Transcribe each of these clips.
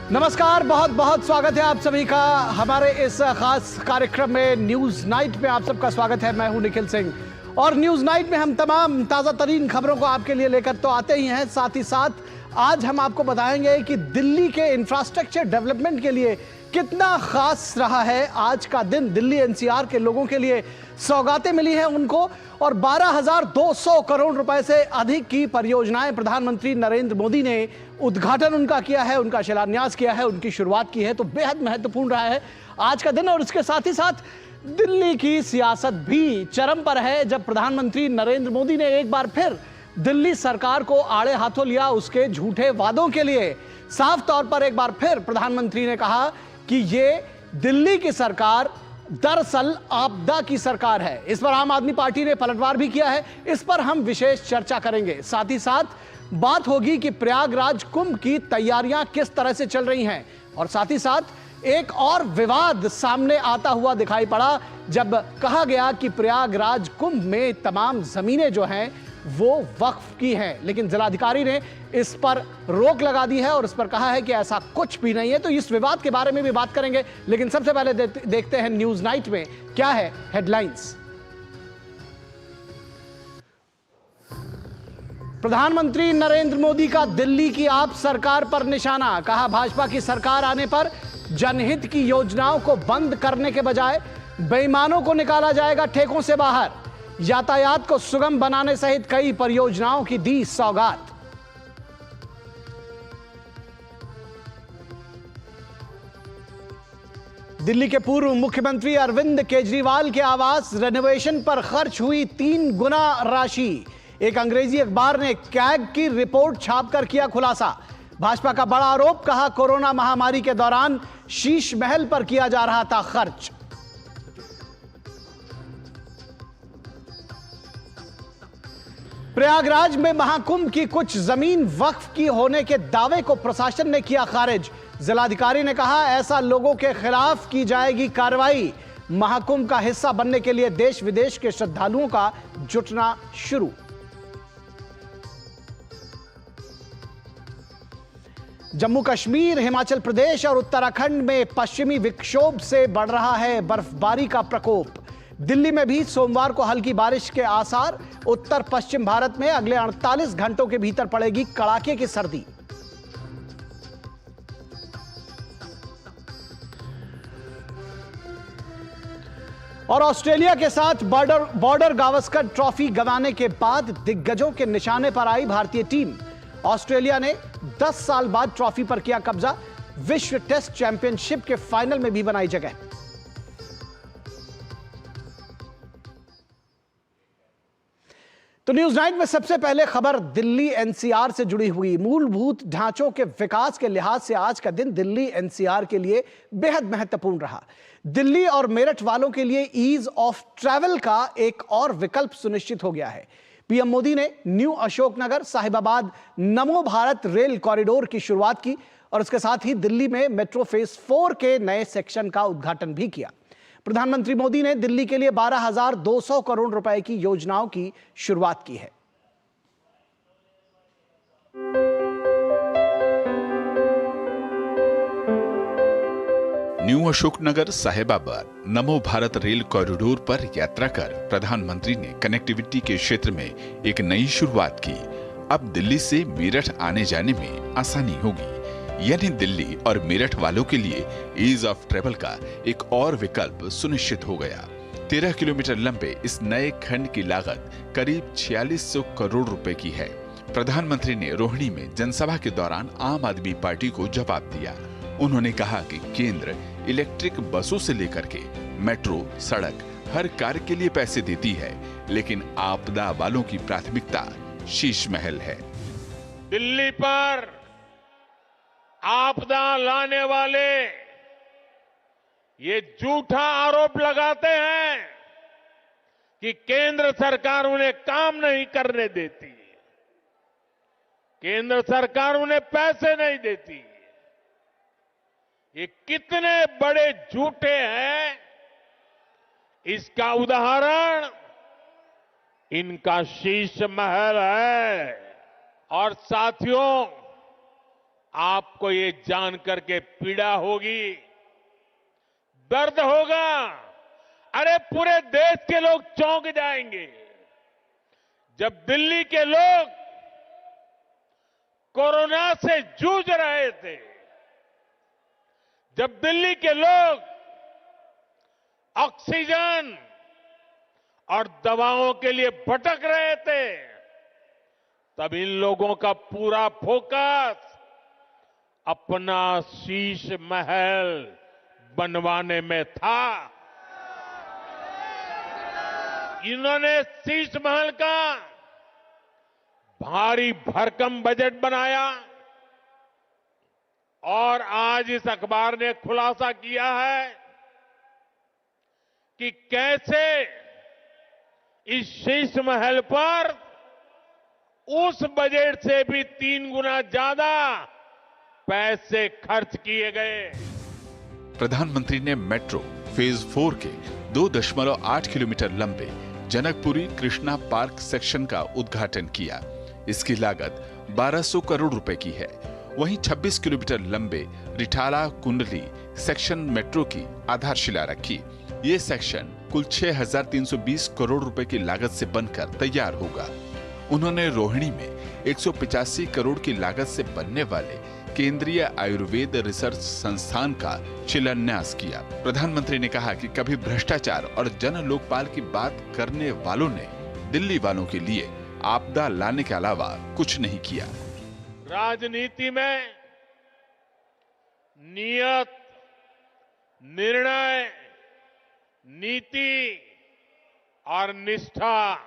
नमस्कार, बहुत बहुत स्वागत है आप सभी का हमारे इस खास कार्यक्रम में न्यूज नाइट में। आप सबका स्वागत है। मैं हूं निखिल सिंह और न्यूज नाइट में हम तमाम ताजा तरीन खबरों को आपके लिए लेकर तो आते ही हैं, साथ ही साथ आज हम आपको बताएंगे कि दिल्ली के इंफ्रास्ट्रक्चर डेवलपमेंट के लिए कितना खास रहा है आज का दिन। दिल्ली एनसीआर के लोगों के लिए सौगातें मिली हैं उनको और 12,200 करोड़ रुपए से अधिक की परियोजनाएं प्रधानमंत्री नरेंद्र मोदी ने उद्घाटन उनका किया है, उनका शिलान्यास किया है, उनकी शुरुआत की है। तो बेहद महत्वपूर्ण रहा है आज का दिन और इसके साथ ही साथ दिल्ली की सियासत भी चरम पर है जब प्रधानमंत्री नरेंद्र मोदी ने एक बार फिर दिल्ली सरकार को आड़े हाथों लिया उसके झूठे वादों के लिए। साफ तौर पर एक बार फिर प्रधानमंत्री ने कहा कि ये दिल्ली की सरकार दरअसल आपदा की सरकार है। इस पर आम आदमी पार्टी ने पलटवार भी किया है, इस पर हम विशेष चर्चा करेंगे। साथ ही साथ बात होगी कि प्रयागराज कुंभ की तैयारियां किस तरह से चल रही हैं और साथ ही साथ एक और विवाद सामने आता हुआ दिखाई पड़ा जब कहा गया कि प्रयागराज कुंभ में तमाम जमीनें जो हैं वो वक्फ की हैं, लेकिन जिलाधिकारी ने इस पर रोक लगा दी है और इस पर कहा है कि ऐसा कुछ भी नहीं है। तो इस विवाद के बारे में भी बात करेंगे, लेकिन सबसे पहले देखते हैं न्यूज नाइट में क्या है हेडलाइंस। प्रधानमंत्री नरेंद्र मोदी का दिल्ली की आप सरकार पर निशाना। कहा भाजपा की सरकार आने पर जनहित की योजनाओं को बंद करने के बजाय बेईमानों को निकाला जाएगा ठेकों से बाहर। यातायात को सुगम बनाने सहित कई परियोजनाओं की दी सौगात। दिल्ली के पूर्व मुख्यमंत्री अरविंद केजरीवाल के आवास रेनोवेशन पर खर्च हुई 3 गुना राशि। एक अंग्रेजी अखबार ने कैग की रिपोर्ट छापकर किया खुलासा। भाजपा का बड़ा आरोप, कहा कोरोना महामारी के दौरान शीश महल पर किया जा रहा था खर्च। प्रयागराज में महाकुंभ की कुछ जमीन वक्फ की होने के दावे को प्रशासन ने किया खारिज। जिलाधिकारी ने कहा ऐसा लोगों के खिलाफ की जाएगी कार्रवाई। महाकुंभ का हिस्सा बनने के लिए देश विदेश के श्रद्धालुओं का जुटना शुरू। जम्मू कश्मीर, हिमाचल प्रदेश और उत्तराखंड में पश्चिमी विक्षोभ से बढ़ रहा है बर्फबारी का प्रकोप। दिल्ली में भी सोमवार को हल्की बारिश के आसार। उत्तर पश्चिम भारत में अगले 48 घंटों के भीतर पड़ेगी कड़ाके की सर्दी। और ऑस्ट्रेलिया के साथ बॉर्डर गावस्कर ट्रॉफी गंवाने के बाद दिग्गजों के निशाने पर आई भारतीय टीम। ऑस्ट्रेलिया ने 10 साल बाद ट्रॉफी पर किया कब्जा। विश्व टेस्ट चैंपियनशिप के फाइनल में भी बनाई जगह। तो न्यूज नाइट में सबसे पहले खबर दिल्ली एनसीआर से जुड़ी हुई। मूलभूत ढांचों के विकास के लिहाज से आज का दिन दिल्ली एनसीआर के लिए बेहद महत्वपूर्ण रहा। दिल्ली और मेरठ वालों के लिए ईज ऑफ ट्रैवल का एक और विकल्प सुनिश्चित हो गया है। पीएम मोदी ने न्यू अशोकनगर साहिबाबाद नमो भारत रेल कॉरिडोर की शुरुआत की और इसके साथ ही दिल्ली में मेट्रो फेज 4 के नए सेक्शन का उद्घाटन भी किया। प्रधानमंत्री मोदी ने दिल्ली के लिए 12,200 करोड़ रुपए की योजनाओं की शुरुआत की है। न्यू अशोकनगर साहिबाबाद नमो भारत रेल कॉरिडोर पर यात्रा कर प्रधानमंत्री ने कनेक्टिविटी के क्षेत्र में एक नई शुरुआत की। अब दिल्ली से मेरठ आने जाने में आसानी होगी, यानी दिल्ली और मेरठ वालों के लिए ईज ऑफ ट्रैवल का एक और विकल्प सुनिश्चित हो गया। 13 किलोमीटर लंबे इस नए खंड की लागत करीब 4600 करोड़ रुपए की है। प्रधानमंत्री ने रोहिणी में जनसभा के दौरान आम आदमी पार्टी को जवाब दिया। उन्होंने कहा कि केंद्र इलेक्ट्रिक बसों से लेकर के मेट्रो, सड़क, हर कार्य के लिए पैसे देती है, लेकिन आपदा वालों की प्राथमिकता शीश महल है। दिल्ली पर आपदा लाने वाले ये झूठा आरोप लगाते हैं कि केंद्र सरकार उन्हें काम नहीं करने देती, केंद्र सरकार उन्हें पैसे नहीं देती। ये कितने बड़े झूठे हैं, इसका उदाहरण इनका शीश महल है। और साथियों, आपको ये जान करके पीड़ा होगी, दर्द होगा। अरे पूरे देश के लोग चौंक जाएंगे जब दिल्ली के लोग कोरोना से जूझ रहे थे, जब दिल्ली के लोग ऑक्सीजन और दवाओं के लिए भटक रहे थे, तब इन लोगों का पूरा फोकस अपना शीश महल बनवाने में था। इन्होंने शीश महल का भारी भरकम बजट बनाया और आज इस अखबार ने खुलासा किया है कि कैसे इस शीश महल पर उस बजट से भी 3 गुना ज्यादा पैसे खर्च किए गए। प्रधानमंत्री ने मेट्रो फेज 4 के 2.8 किलोमीटर लंबे जनकपुरी कृष्णा पार्क सेक्शन का उद्घाटन किया। इसकी लागत 1200 करोड़ रुपए की है। वहीं 26 किलोमीटर लंबे रिठाला कुंडली सेक्शन मेट्रो की आधारशिला रखी। ये सेक्शन कुल 6,320 करोड़ रुपए की लागत से बनकर तैयार होगा। उन्होंने रोहिणी में 185 करोड़ की लागत से बनने वाले केंद्रीय आयुर्वेद रिसर्च संस्थान का शिलान्यास किया। प्रधानमंत्री ने कहा कि कभी भ्रष्टाचार और जन लोकपाल की बात करने वालों ने दिल्ली वालों के लिए आपदा लाने के अलावा कुछ नहीं किया। राजनीति में नियत, निर्णय, नीति और निष्ठा,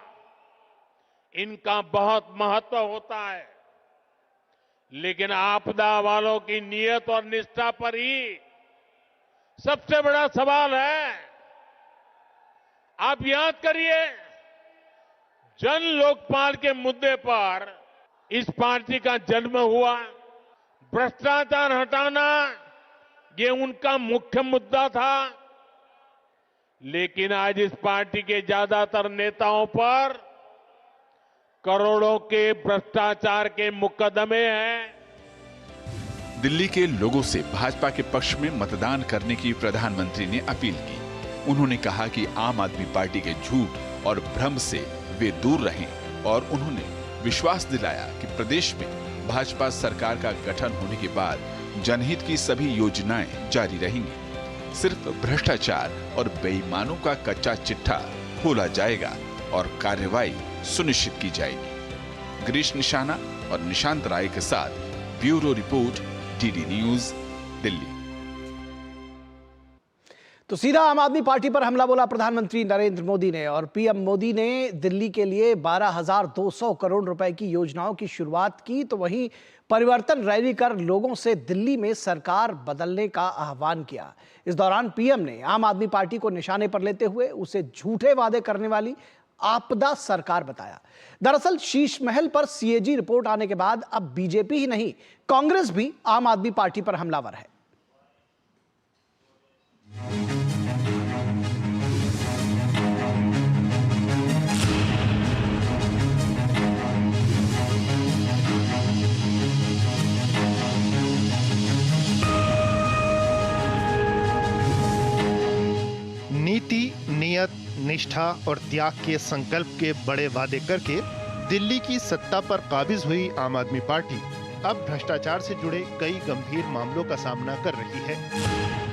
इनका बहुत महत्व होता है, लेकिन आपदा वालों की नियत और निष्ठा पर ही सबसे बड़ा सवाल है। आप याद करिए, जन लोकपाल के मुद्दे पर इस पार्टी का जन्म हुआ। भ्रष्टाचार हटाना ये उनका मुख्य मुद्दा था, लेकिन आज इस पार्टी के ज्यादातर नेताओं पर करोड़ों के भ्रष्टाचार के मुकदमे हैं। दिल्ली के लोगों से भाजपा के पक्ष में मतदान करने की प्रधानमंत्री ने अपील की। उन्होंने कहा कि आम आदमी पार्टी के झूठ और भ्रम से वे दूर रहें और उन्होंने विश्वास दिलाया कि प्रदेश में भाजपा सरकार का गठन होने के बाद जनहित की सभी योजनाएं जारी रहेंगी। सिर्फ भ्रष्टाचार और बेईमानों का कच्चा चिट्ठा खोला जाएगा और कार्रवाई सुनिश्चित की जाएगी। गिरीश निशाना और निशांत राय के साथ bureau report, DD news, Delhi. तो सीधा आम आदमी पार्टी पर हमला बोला प्रधानमंत्री नरेंद्र मोदी ने, और पीएम मोदी ने दिल्ली के लिए 12,200 करोड़ रुपए की योजनाओं की शुरुआत की। तो वहीं परिवर्तन रैली कर लोगों से दिल्ली में सरकार बदलने का आह्वान किया। इस दौरान पीएम ने आम आदमी पार्टी को निशाने पर लेते हुए उसे झूठे वादे करने वाली आपदा सरकार बताया। दरअसल शीश महल पर सीएजी रिपोर्ट आने के बाद अब बीजेपी ही नहीं, कांग्रेस भी आम आदमी पार्टी पर हमलावर है। नीति, नियत, निष्ठा और त्याग के संकल्प के बड़े वादे करके दिल्ली की सत्ता पर काबिज हुई आम आदमी पार्टी अब भ्रष्टाचार से जुड़े कई गंभीर मामलों का सामना कर रही है।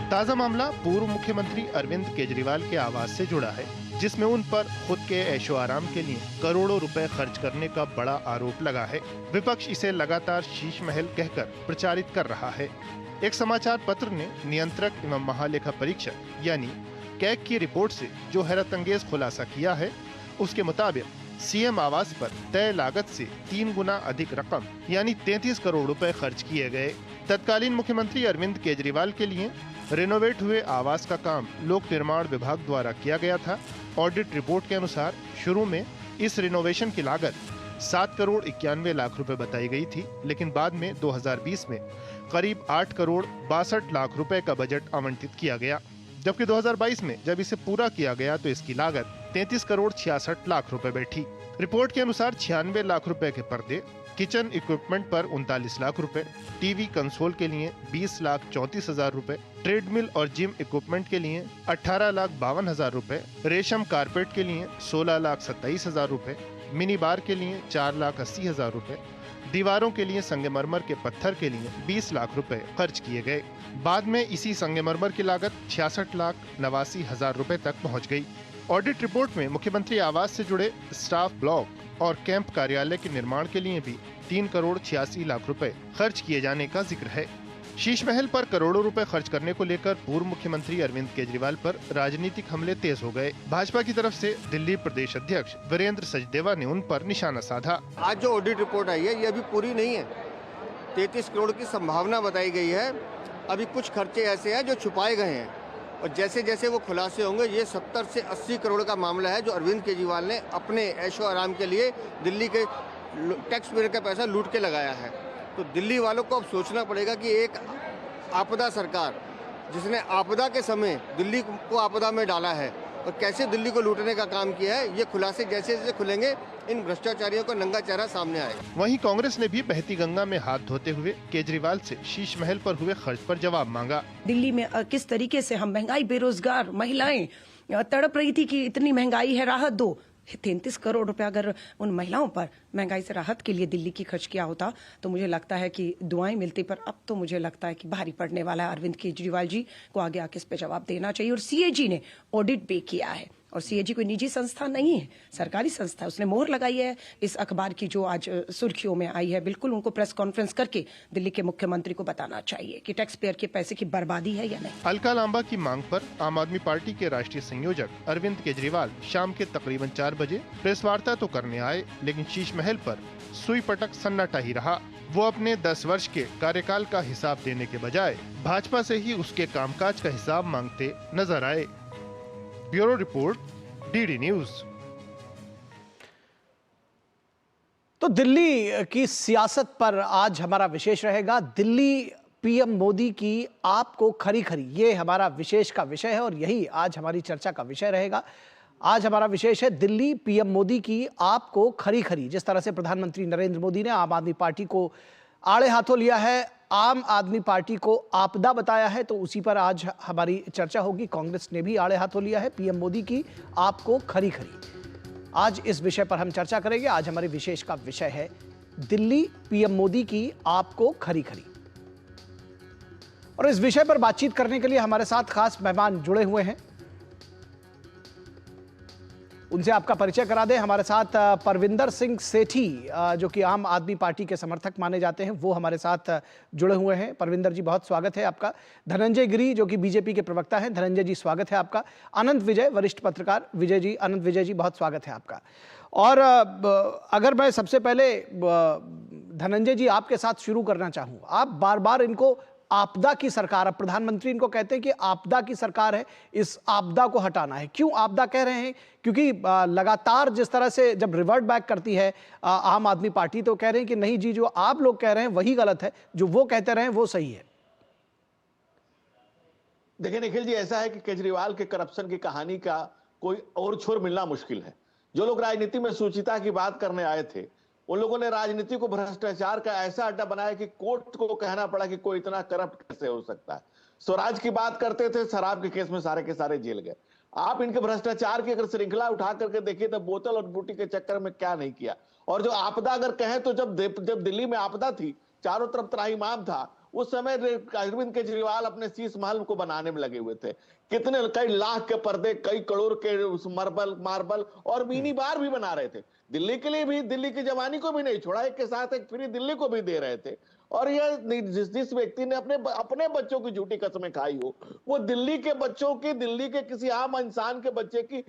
ताजा मामला पूर्व मुख्यमंत्री अरविंद केजरीवाल के आवास से जुड़ा है, जिसमें उन पर खुद के ऐशो आराम के लिए करोड़ों रुपए खर्च करने का बड़ा आरोप लगा है। विपक्ष इसे लगातार शीश महल कहकर प्रचारित कर रहा है। एक समाचार पत्र ने नियंत्रक एवं महालेखा परीक्षक यानी कैग की रिपोर्ट से जो हैरत अंगेज खुलासा किया है, उसके मुताबिक सीएम आवास पर तय लागत से 3 गुना अधिक रकम यानी 33 करोड़ रुपए खर्च किए गए। तत्कालीन मुख्यमंत्री अरविंद केजरीवाल के लिए रेनोवेट हुए आवास का काम लोक निर्माण विभाग द्वारा किया गया था। ऑडिट रिपोर्ट के अनुसार शुरू में इस रिनोवेशन की लागत 7 करोड़ 91 लाख रुपए बताई गई थी, लेकिन बाद में 2020 में करीब 8 करोड़ 62 लाख रुपए का बजट आवंटित किया गया, जबकि 2022 में जब इसे पूरा किया गया तो इसकी लागत 33 करोड़ 66 लाख रुपए बैठी। रिपोर्ट के अनुसार 96 लाख रुपए के पर्दे, किचन इक्विपमेंट पर 39 लाख रुपए, टीवी कंसोल के लिए 20,34,000 रुपए, ट्रेडमिल और जिम इक्विपमेंट के लिए 18,52,000 रुपए, रेशम कारपेट के लिए 16,27,000 रुपए, मिनी बार के लिए 4,80,000 रुपए, दीवारों के लिए संगमरमर के पत्थर के लिए 20 लाख रुपए खर्च किए गए। बाद में इसी संगमरमर की लागत 66,89,000 रुपए तक पहुंच गई। ऑडिट रिपोर्ट में मुख्यमंत्री आवास से जुड़े स्टाफ ब्लॉक और कैंप कार्यालय के निर्माण के लिए भी 3,86,00,000 रुपए खर्च किए जाने का जिक्र है। शीश महल पर करोड़ों रुपए खर्च करने को लेकर पूर्व मुख्यमंत्री अरविंद केजरीवाल पर राजनीतिक हमले तेज हो गए। भाजपा की तरफ से दिल्ली प्रदेश अध्यक्ष वीरेंद्र सचदेवा ने उन पर निशाना साधा। आज जो ऑडिट रिपोर्ट आई है ये अभी पूरी नहीं है। 33 करोड़ की संभावना बताई गई है। अभी कुछ खर्चे ऐसे हैं जो छुपाए गए हैं और जैसे जैसे वो खुलासे होंगे, ये 70 से 80 करोड़ का मामला है जो अरविंद केजरीवाल ने अपने ऐशो आराम के लिए दिल्ली के टैक्स पेयर का पैसा लूट के लगाया है। तो दिल्ली वालों को अब सोचना पड़ेगा कि एक आपदा सरकार जिसने आपदा के समय दिल्ली को आपदा में डाला है और कैसे दिल्ली को लूटने का काम किया है, ये खुलासे जैसे जैसे खुलेंगे इन भ्रष्टाचारियों का नंगा चेहरा सामने आएगा। वहीं कांग्रेस ने भी बहती गंगा में हाथ धोते हुए केजरीवाल से शीश महल पर हुए खर्च पर जवाब मांगा। दिल्ली में किस तरीके से हम महंगाई, बेरोजगार महिलाएं तड़प रही थी कि इतनी महंगाई है, राहत दो। 33 करोड़ रुपया अगर उन महिलाओं पर महंगाई से राहत के लिए दिल्ली की खर्च किया होता तो मुझे लगता है कि दुआएं मिलती, पर अब तो मुझे लगता है कि भारी पड़ने वाला है। अरविंद केजरीवाल जी को आगे आके इस पे जवाब देना चाहिए। और सीएजी ने ऑडिट भी किया है और सीएजी कोई निजी संस्था नहीं है, सरकारी संस्था है। उसने मोहर लगाई है इस अखबार की जो आज सुर्खियों में आई है। बिल्कुल उनको प्रेस कॉन्फ्रेंस करके दिल्ली के मुख्यमंत्री को बताना चाहिए कि टैक्स पेयर के पैसे की बर्बादी है या नहीं। अलका लांबा की मांग पर आम आदमी पार्टी के राष्ट्रीय संयोजक अरविंद केजरीवाल शाम के तकरीबन 4 बजे प्रेस वार्ता तो करने आए, लेकिन शीश महल पर सुई पटक सन्नाटा ही रहा। वो अपने 10 वर्ष के कार्यकाल का हिसाब देने के बजाय भाजपा से ही उसके कामकाज का हिसाब मांगते नजर आए। Bureau report, DD news. तो दिल्ली की सियासत पर आज हमारा विशेष रहेगा। दिल्ली पीएम मोदी की आपको खरी खरी, ये हमारा विशेष का विषय है और यही आज हमारी चर्चा का विषय रहेगा। आज हमारा विशेष है दिल्ली पीएम मोदी की आपको खरी खरी। जिस तरह से प्रधानमंत्री नरेंद्र मोदी ने आम आदमी पार्टी को आड़े हाथों लिया है, आम आदमी पार्टी को आपदा बताया है, तो उसी पर आज हमारी चर्चा होगी। कांग्रेस ने भी आड़े हाथों लिया है पीएम मोदी की आपको खरी खरी। आज इस विषय पर हम चर्चा करेंगे। आज हमारे विशेष का विषय है दिल्ली पीएम मोदी की आपको खरी खरी। और इस विषय पर बातचीत करने के लिए हमारे साथ खास मेहमान जुड़े हुए हैं, उनसे आपका परिचय करा दें। हमारे साथ परविंदर सिंह सेठी जो कि आम आदमी पार्टी के समर्थक माने जाते हैं, वो हमारे साथ जुड़े हुए हैं। परविंदर जी, बहुत स्वागत है आपका। धनंजय गिरी जो कि बीजेपी के प्रवक्ता हैं, धनंजय जी स्वागत है आपका। अनंत विजय, वरिष्ठ पत्रकार विजय जी, अनंत विजय जी, बहुत स्वागत है आपका। और अगर मैं सबसे पहले धनंजय जी आपके साथ शुरू करना चाहूँ, आप बार बार इनको आपदा की सरकार, अब प्रधानमंत्री इनको कहते हैं कि आपदा की सरकार है, इस आपदा को हटाना है। क्यों आपदा कह रहे हैं? क्योंकि लगातार जिस तरह से जब रिवर्ट बैक करती है आम आदमी पार्टी, तो कह रहे हैं कि नहीं जी, जो आप लोग कह रहे हैं वही गलत है, जो वो कहते रहे वो सही है। देखिए निखिल जी, ऐसा है कि केजरीवाल के करप्शन की कहानी का कोई और छोर मिलना मुश्किल है। जो लोग राजनीति में सुचिता की बात करने आए थे, उन लोगों ने राजनीति को भ्रष्टाचार का ऐसा अड्डा बनाया कि कोर्ट को कहना पड़ा कि कोई इतना करप्ट कैसे हो सकता है। स्वराज की बात करते थे, शराब के केस में सारे के सारे जेल गए। आप इनके भ्रष्टाचार की अगर श्रृंखला उठा करके देखिए तो बोतल और बूटी के चक्कर में क्या नहीं किया। और जो आपदा अगर कहें तो जब दिल्ली में आपदा थी, चारों तरफ त्राहिमाम था, उस समय अरविंद केजरीवाल अपने शीश महल को बनाने में लगे हुए थे। कितने कई लाख के पर्दे, कई करोड़ के मार्बल और मिनी बार भी बना रहे थे। दिल्ली के लिए भी, दिल्ली की जवानी को भी नहीं छोड़ा, एक के साथ एक फ्री दिल्ली को भी दे रहे थे। और यह जिस व्यक्ति ने अपने बच्चों की झूठी कसमें खाई हो, वो दिल्ली के बच्चों की, दिल्ली के किसी आम इंसान के बच्चे की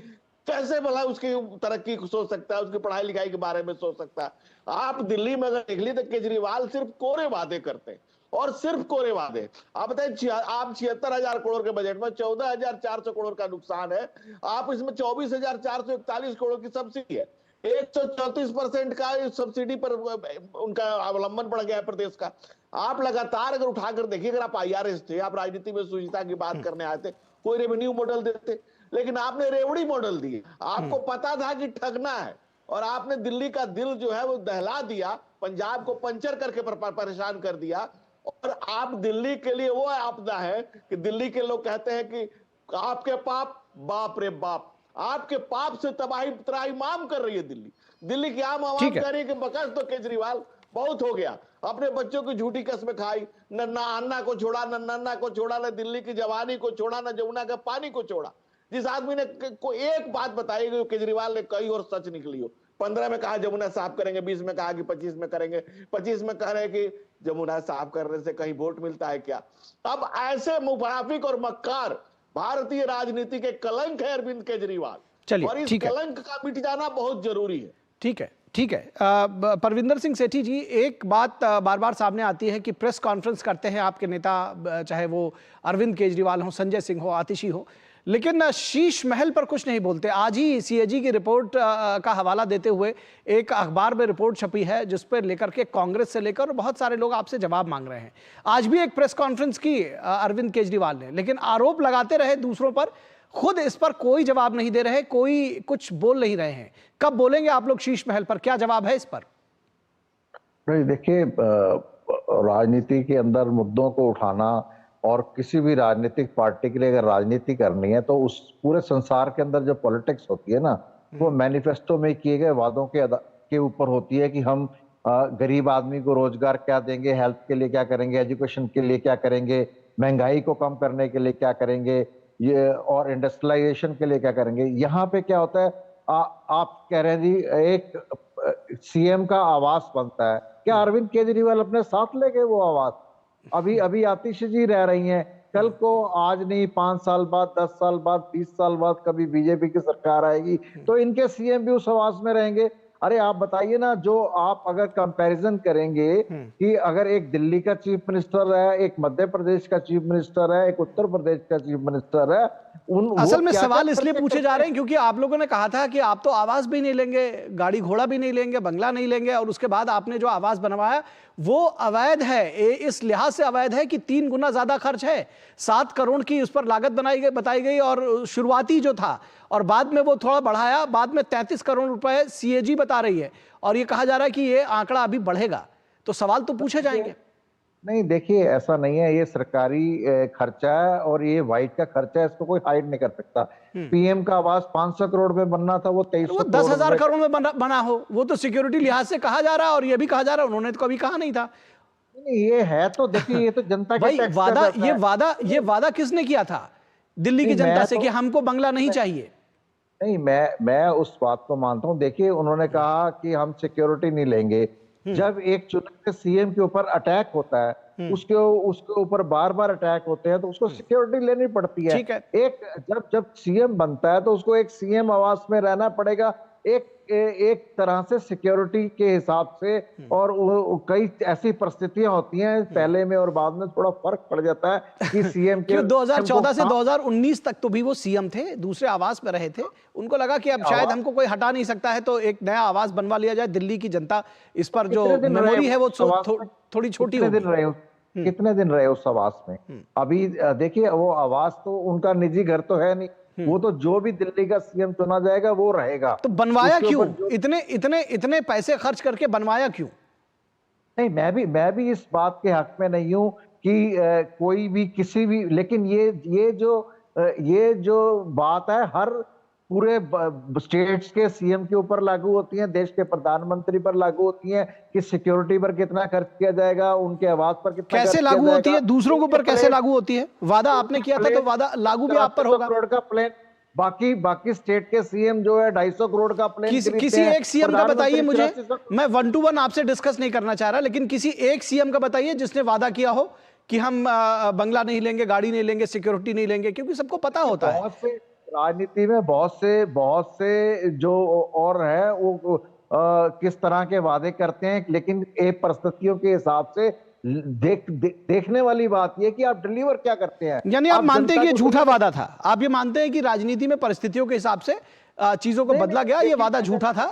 कैसे भला उसकी तरक्की सोच सकता है, उसकी पढ़ाई लिखाई के बारे में सोच सकता है। आप दिल्ली में अगर देख ली तो केजरीवाल सिर्फ कोरे वादे करते हैं और सिर्फ कोरे वादे। आप बताइए, आप 76,000 करोड़ के बजट में 14,400 करोड़ का नुकसान है। आप इसमें 24,441 करोड़ की सब्सिडी है। 134% का सब्सिडी पर उनका अवलंबन पड़ गया है प्रदेश का। आप लगातार अगर उठाकर देखिए, अगर आप आईआरएस थे, आप राजनीति में सुचिता की बात करने आए थे, कोई रेवेन्यू मॉडल देते, लेकिन आपने रेवड़ी मॉडल दिए। आपको पता था कि ठगना है, और आपने दिल्ली का दिल जो है वो दहला दिया, पंजाब को पंचर करके परेशान कर दिया। और आप दिल्ली के लिए वो आपदा है कि दिल्ली के लोग कहते हैं कि आपके पाप, बाप रे बाप, आपके पाप से तबाही त्राहिमाम कर रही है दिल्ली। दिल्ली की आम आवाम कह रही है कि बकस तो केजरीवाल, बहुत हो गया। अपने बच्चों की झूठी कस्में खाई, न अन्ना को छोड़ा, न नन्ना को छोड़ा, न दिल्ली की जवानी को छोड़ा, न जमुना के पानी को छोड़ा। जिस आदमी ने को एक बात बताई गई केजरीवाल ने कही और सच निकली हो। 15 में कहा जमुना साफ करेंगे, 20 में कहा कि 25 में करेंगे, 25 में कह रहे कि जमुना साफ करने से कहीं वोट मिलता है क्या। अब ऐसे मुनाफिक और मक्कार भारतीय राजनीति के कलंक है अरविंद केजरीवाल, चलिए, और इस ठीक है। कलंक का मिट जाना बहुत जरूरी है। ठीक है, ठीक है। परविंदर सिंह सेठी जी, एक बात बार बार सामने आती है कि प्रेस कॉन्फ्रेंस करते हैं आपके नेता, चाहे वो अरविंद केजरीवाल हो, संजय सिंह हो, आतिशी हो, लेकिन शीश महल पर कुछ नहीं बोलते। आज ही सीएजी की रिपोर्ट का हवाला देते हुए एक अखबार में रिपोर्ट छपी है जिस पर लेकर के कांग्रेस से लेकर बहुत सारे लोग आपसे जवाब मांग रहे हैं। आज भी एक प्रेस कॉन्फ्रेंस की अरविंद केजरीवाल ने, लेकिन आरोप लगाते रहे दूसरों पर, खुद इस पर कोई जवाब नहीं दे रहे, कोई कुछ बोल नहीं रहे हैं। कब बोलेंगे आप लोग शीश महल पर? क्या जवाब है इस पर? नहीं, देखिए, राजनीति के अंदर मुद्दों को उठाना और किसी भी राजनीतिक पार्टी के लिए अगर राजनीति करनी है तो उस पूरे संसार के अंदर जो पॉलिटिक्स होती है ना, वो मैनिफेस्टो में किए गए वादों के ऊपर होती है कि हम गरीब आदमी को रोजगार क्या देंगे, हेल्थ के लिए क्या करेंगे, एजुकेशन के लिए क्या करेंगे, महंगाई को कम करने के लिए क्या करेंगे, ये और इंडस्ट्रियलाइजेशन के लिए क्या करेंगे। यहाँ पे क्या होता है, आप कह रहे हैं जी एक सीएम का आवास बनता है, क्या अरविंद केजरीवाल अपने साथ ले गए वो आवास? अभी आतिश जी रह रही हैं, कल को आज नहीं 5 साल बाद, 10 साल बाद, 20 साल बाद कभी बीजेपी की सरकार आएगी तो इनके सीएम भी उस आवास में रहेंगे। अरे आप बताइए ना, जो आप अगर कंपैरिजन करेंगे कि अगर एक दिल्ली का चीफ मिनिस्टर है, एक मध्य प्रदेश का चीफ मिनिस्टर है, एक उत्तर प्रदेश का चीफ मिनिस्टर है, असल में सवाल इसलिए पूछे जा रहे हैं क्योंकि आप लोगों ने कहा था कि आप तो आवास भी नहीं लेंगे, गाड़ी घोड़ा भी नहीं लेंगे, बंगला नहीं लेंगे, और उसके बाद आपने जो आवास बनवाया वो अवैध है। इस लिहाज से अवैध है कि 3 गुना ज्यादा खर्च है, 7 करोड़ की उस पर लागत बताई गई, और शुरुआती जो था और बाद में वो थोड़ा बढ़ाया, बाद में 33 करोड़ रुपए सीएजी बता रही है, और ये कहा जा रहा है कि ये आंकड़ा अभी बढ़ेगा। तो सवाल तो पूछे जाएंगे। नहीं, देखिए, ऐसा नहीं है, ये सरकारी खर्चा है और ये वाइट का खर्चा है, इसको कोई हाइड नहीं कर सकता। पीएम का आवास 500 करोड़ में बनना था, वो 2300 करोड़ 10,000 करोड़ में बना हो, वो तो सिक्योरिटी लिहाज से कहा जा रहा है, और ये भी कहा जा रहा है, उन्होंने तो कभी कहा नहीं था। नहीं, ये है तो देखिए, ये तो जनता के टैक्स ये वादा किसने किया था दिल्ली की जनता से कि हमको बंगला नहीं चाहिए? नहीं, मैं उस बात को मानता हूं। देखिए, उन्होंने कहा कि हम सिक्योरिटी नहीं लेंगे। जब एक चुने सीएम के ऊपर अटैक होता है, उसके ऊपर बार बार अटैक होते हैं, तो उसको सिक्योरिटी लेनी पड़ती है। एक जब सीएम बनता है तो उसको एक सीएम आवास में रहना पड़ेगा, एक तरह से सिक्योरिटी के हिसाब से। और कई ऐसी परिस्थितियां होती हैं, पहले में और बाद में थोड़ा फर्क पड़ जाता है कि सीएम के 2014 से 2019 तक तो भी वो सीएम थे, दूसरे आवास में रहे थे। उनको लगा कि अब शायद हमको कोई हटा नहीं सकता है, तो एक नया आवास बनवा लिया जाए। दिल्ली की जनता इस पर जो मेमोरी है वो थोड़ी छोटी हो गई। कितने दिन रहे उस आवास में? अभी देखिए, वो आवास तो उनका निजी घर तो है नहीं, वो तो जो भी दिल्ली का सीएम चुना जाएगा वो रहेगा। तो बनवाया क्यों? इतने पैसे खर्च करके बनवाया क्यों? नहीं, मैं भी इस बात के हक में नहीं हूं कि कोई भी किसी भी, लेकिन ये जो बात है हर पूरे स्टेट्स के सीएम के ऊपर लागू होती है, देश के प्रधानमंत्री पर लागू होती है कि सिक्योरिटी पर कितना खर्च किया जाएगा, उनके आवास पर कितना कैसे लागू होती है, दूसरों के ऊपर कैसे लागू होती है? वादा आपने किया था तो वादा लागू भी आप पर होगा। करोड़ का प्लेन, बाकी स्टेट के सीएम जो है 250 करोड़ का प्लेन किसी एक सीएम का बताइए मुझे, मैं 1 to 1 आपसे डिस्कस नहीं करना चाह रहा, लेकिन किसी एक सीएम का बताइए जिसने वादा किया हो कि हम बंगला नहीं लेंगे, गाड़ी नहीं लेंगे, सिक्योरिटी नहीं लेंगे, क्योंकि सबको पता होता है राजनीति में बहुत से जो और है वो किस तरह के वादे करते हैं, लेकिन एक परिस्थितियों के हिसाब से देखने वाली बात यह कि आप डिलीवर क्या करते हैं। यानी आप मानते हैं कि ये झूठा वादा था? आप ये मानते हैं कि राजनीति में परिस्थितियों के हिसाब से चीजों को बदला गया, ये वादा झूठा था?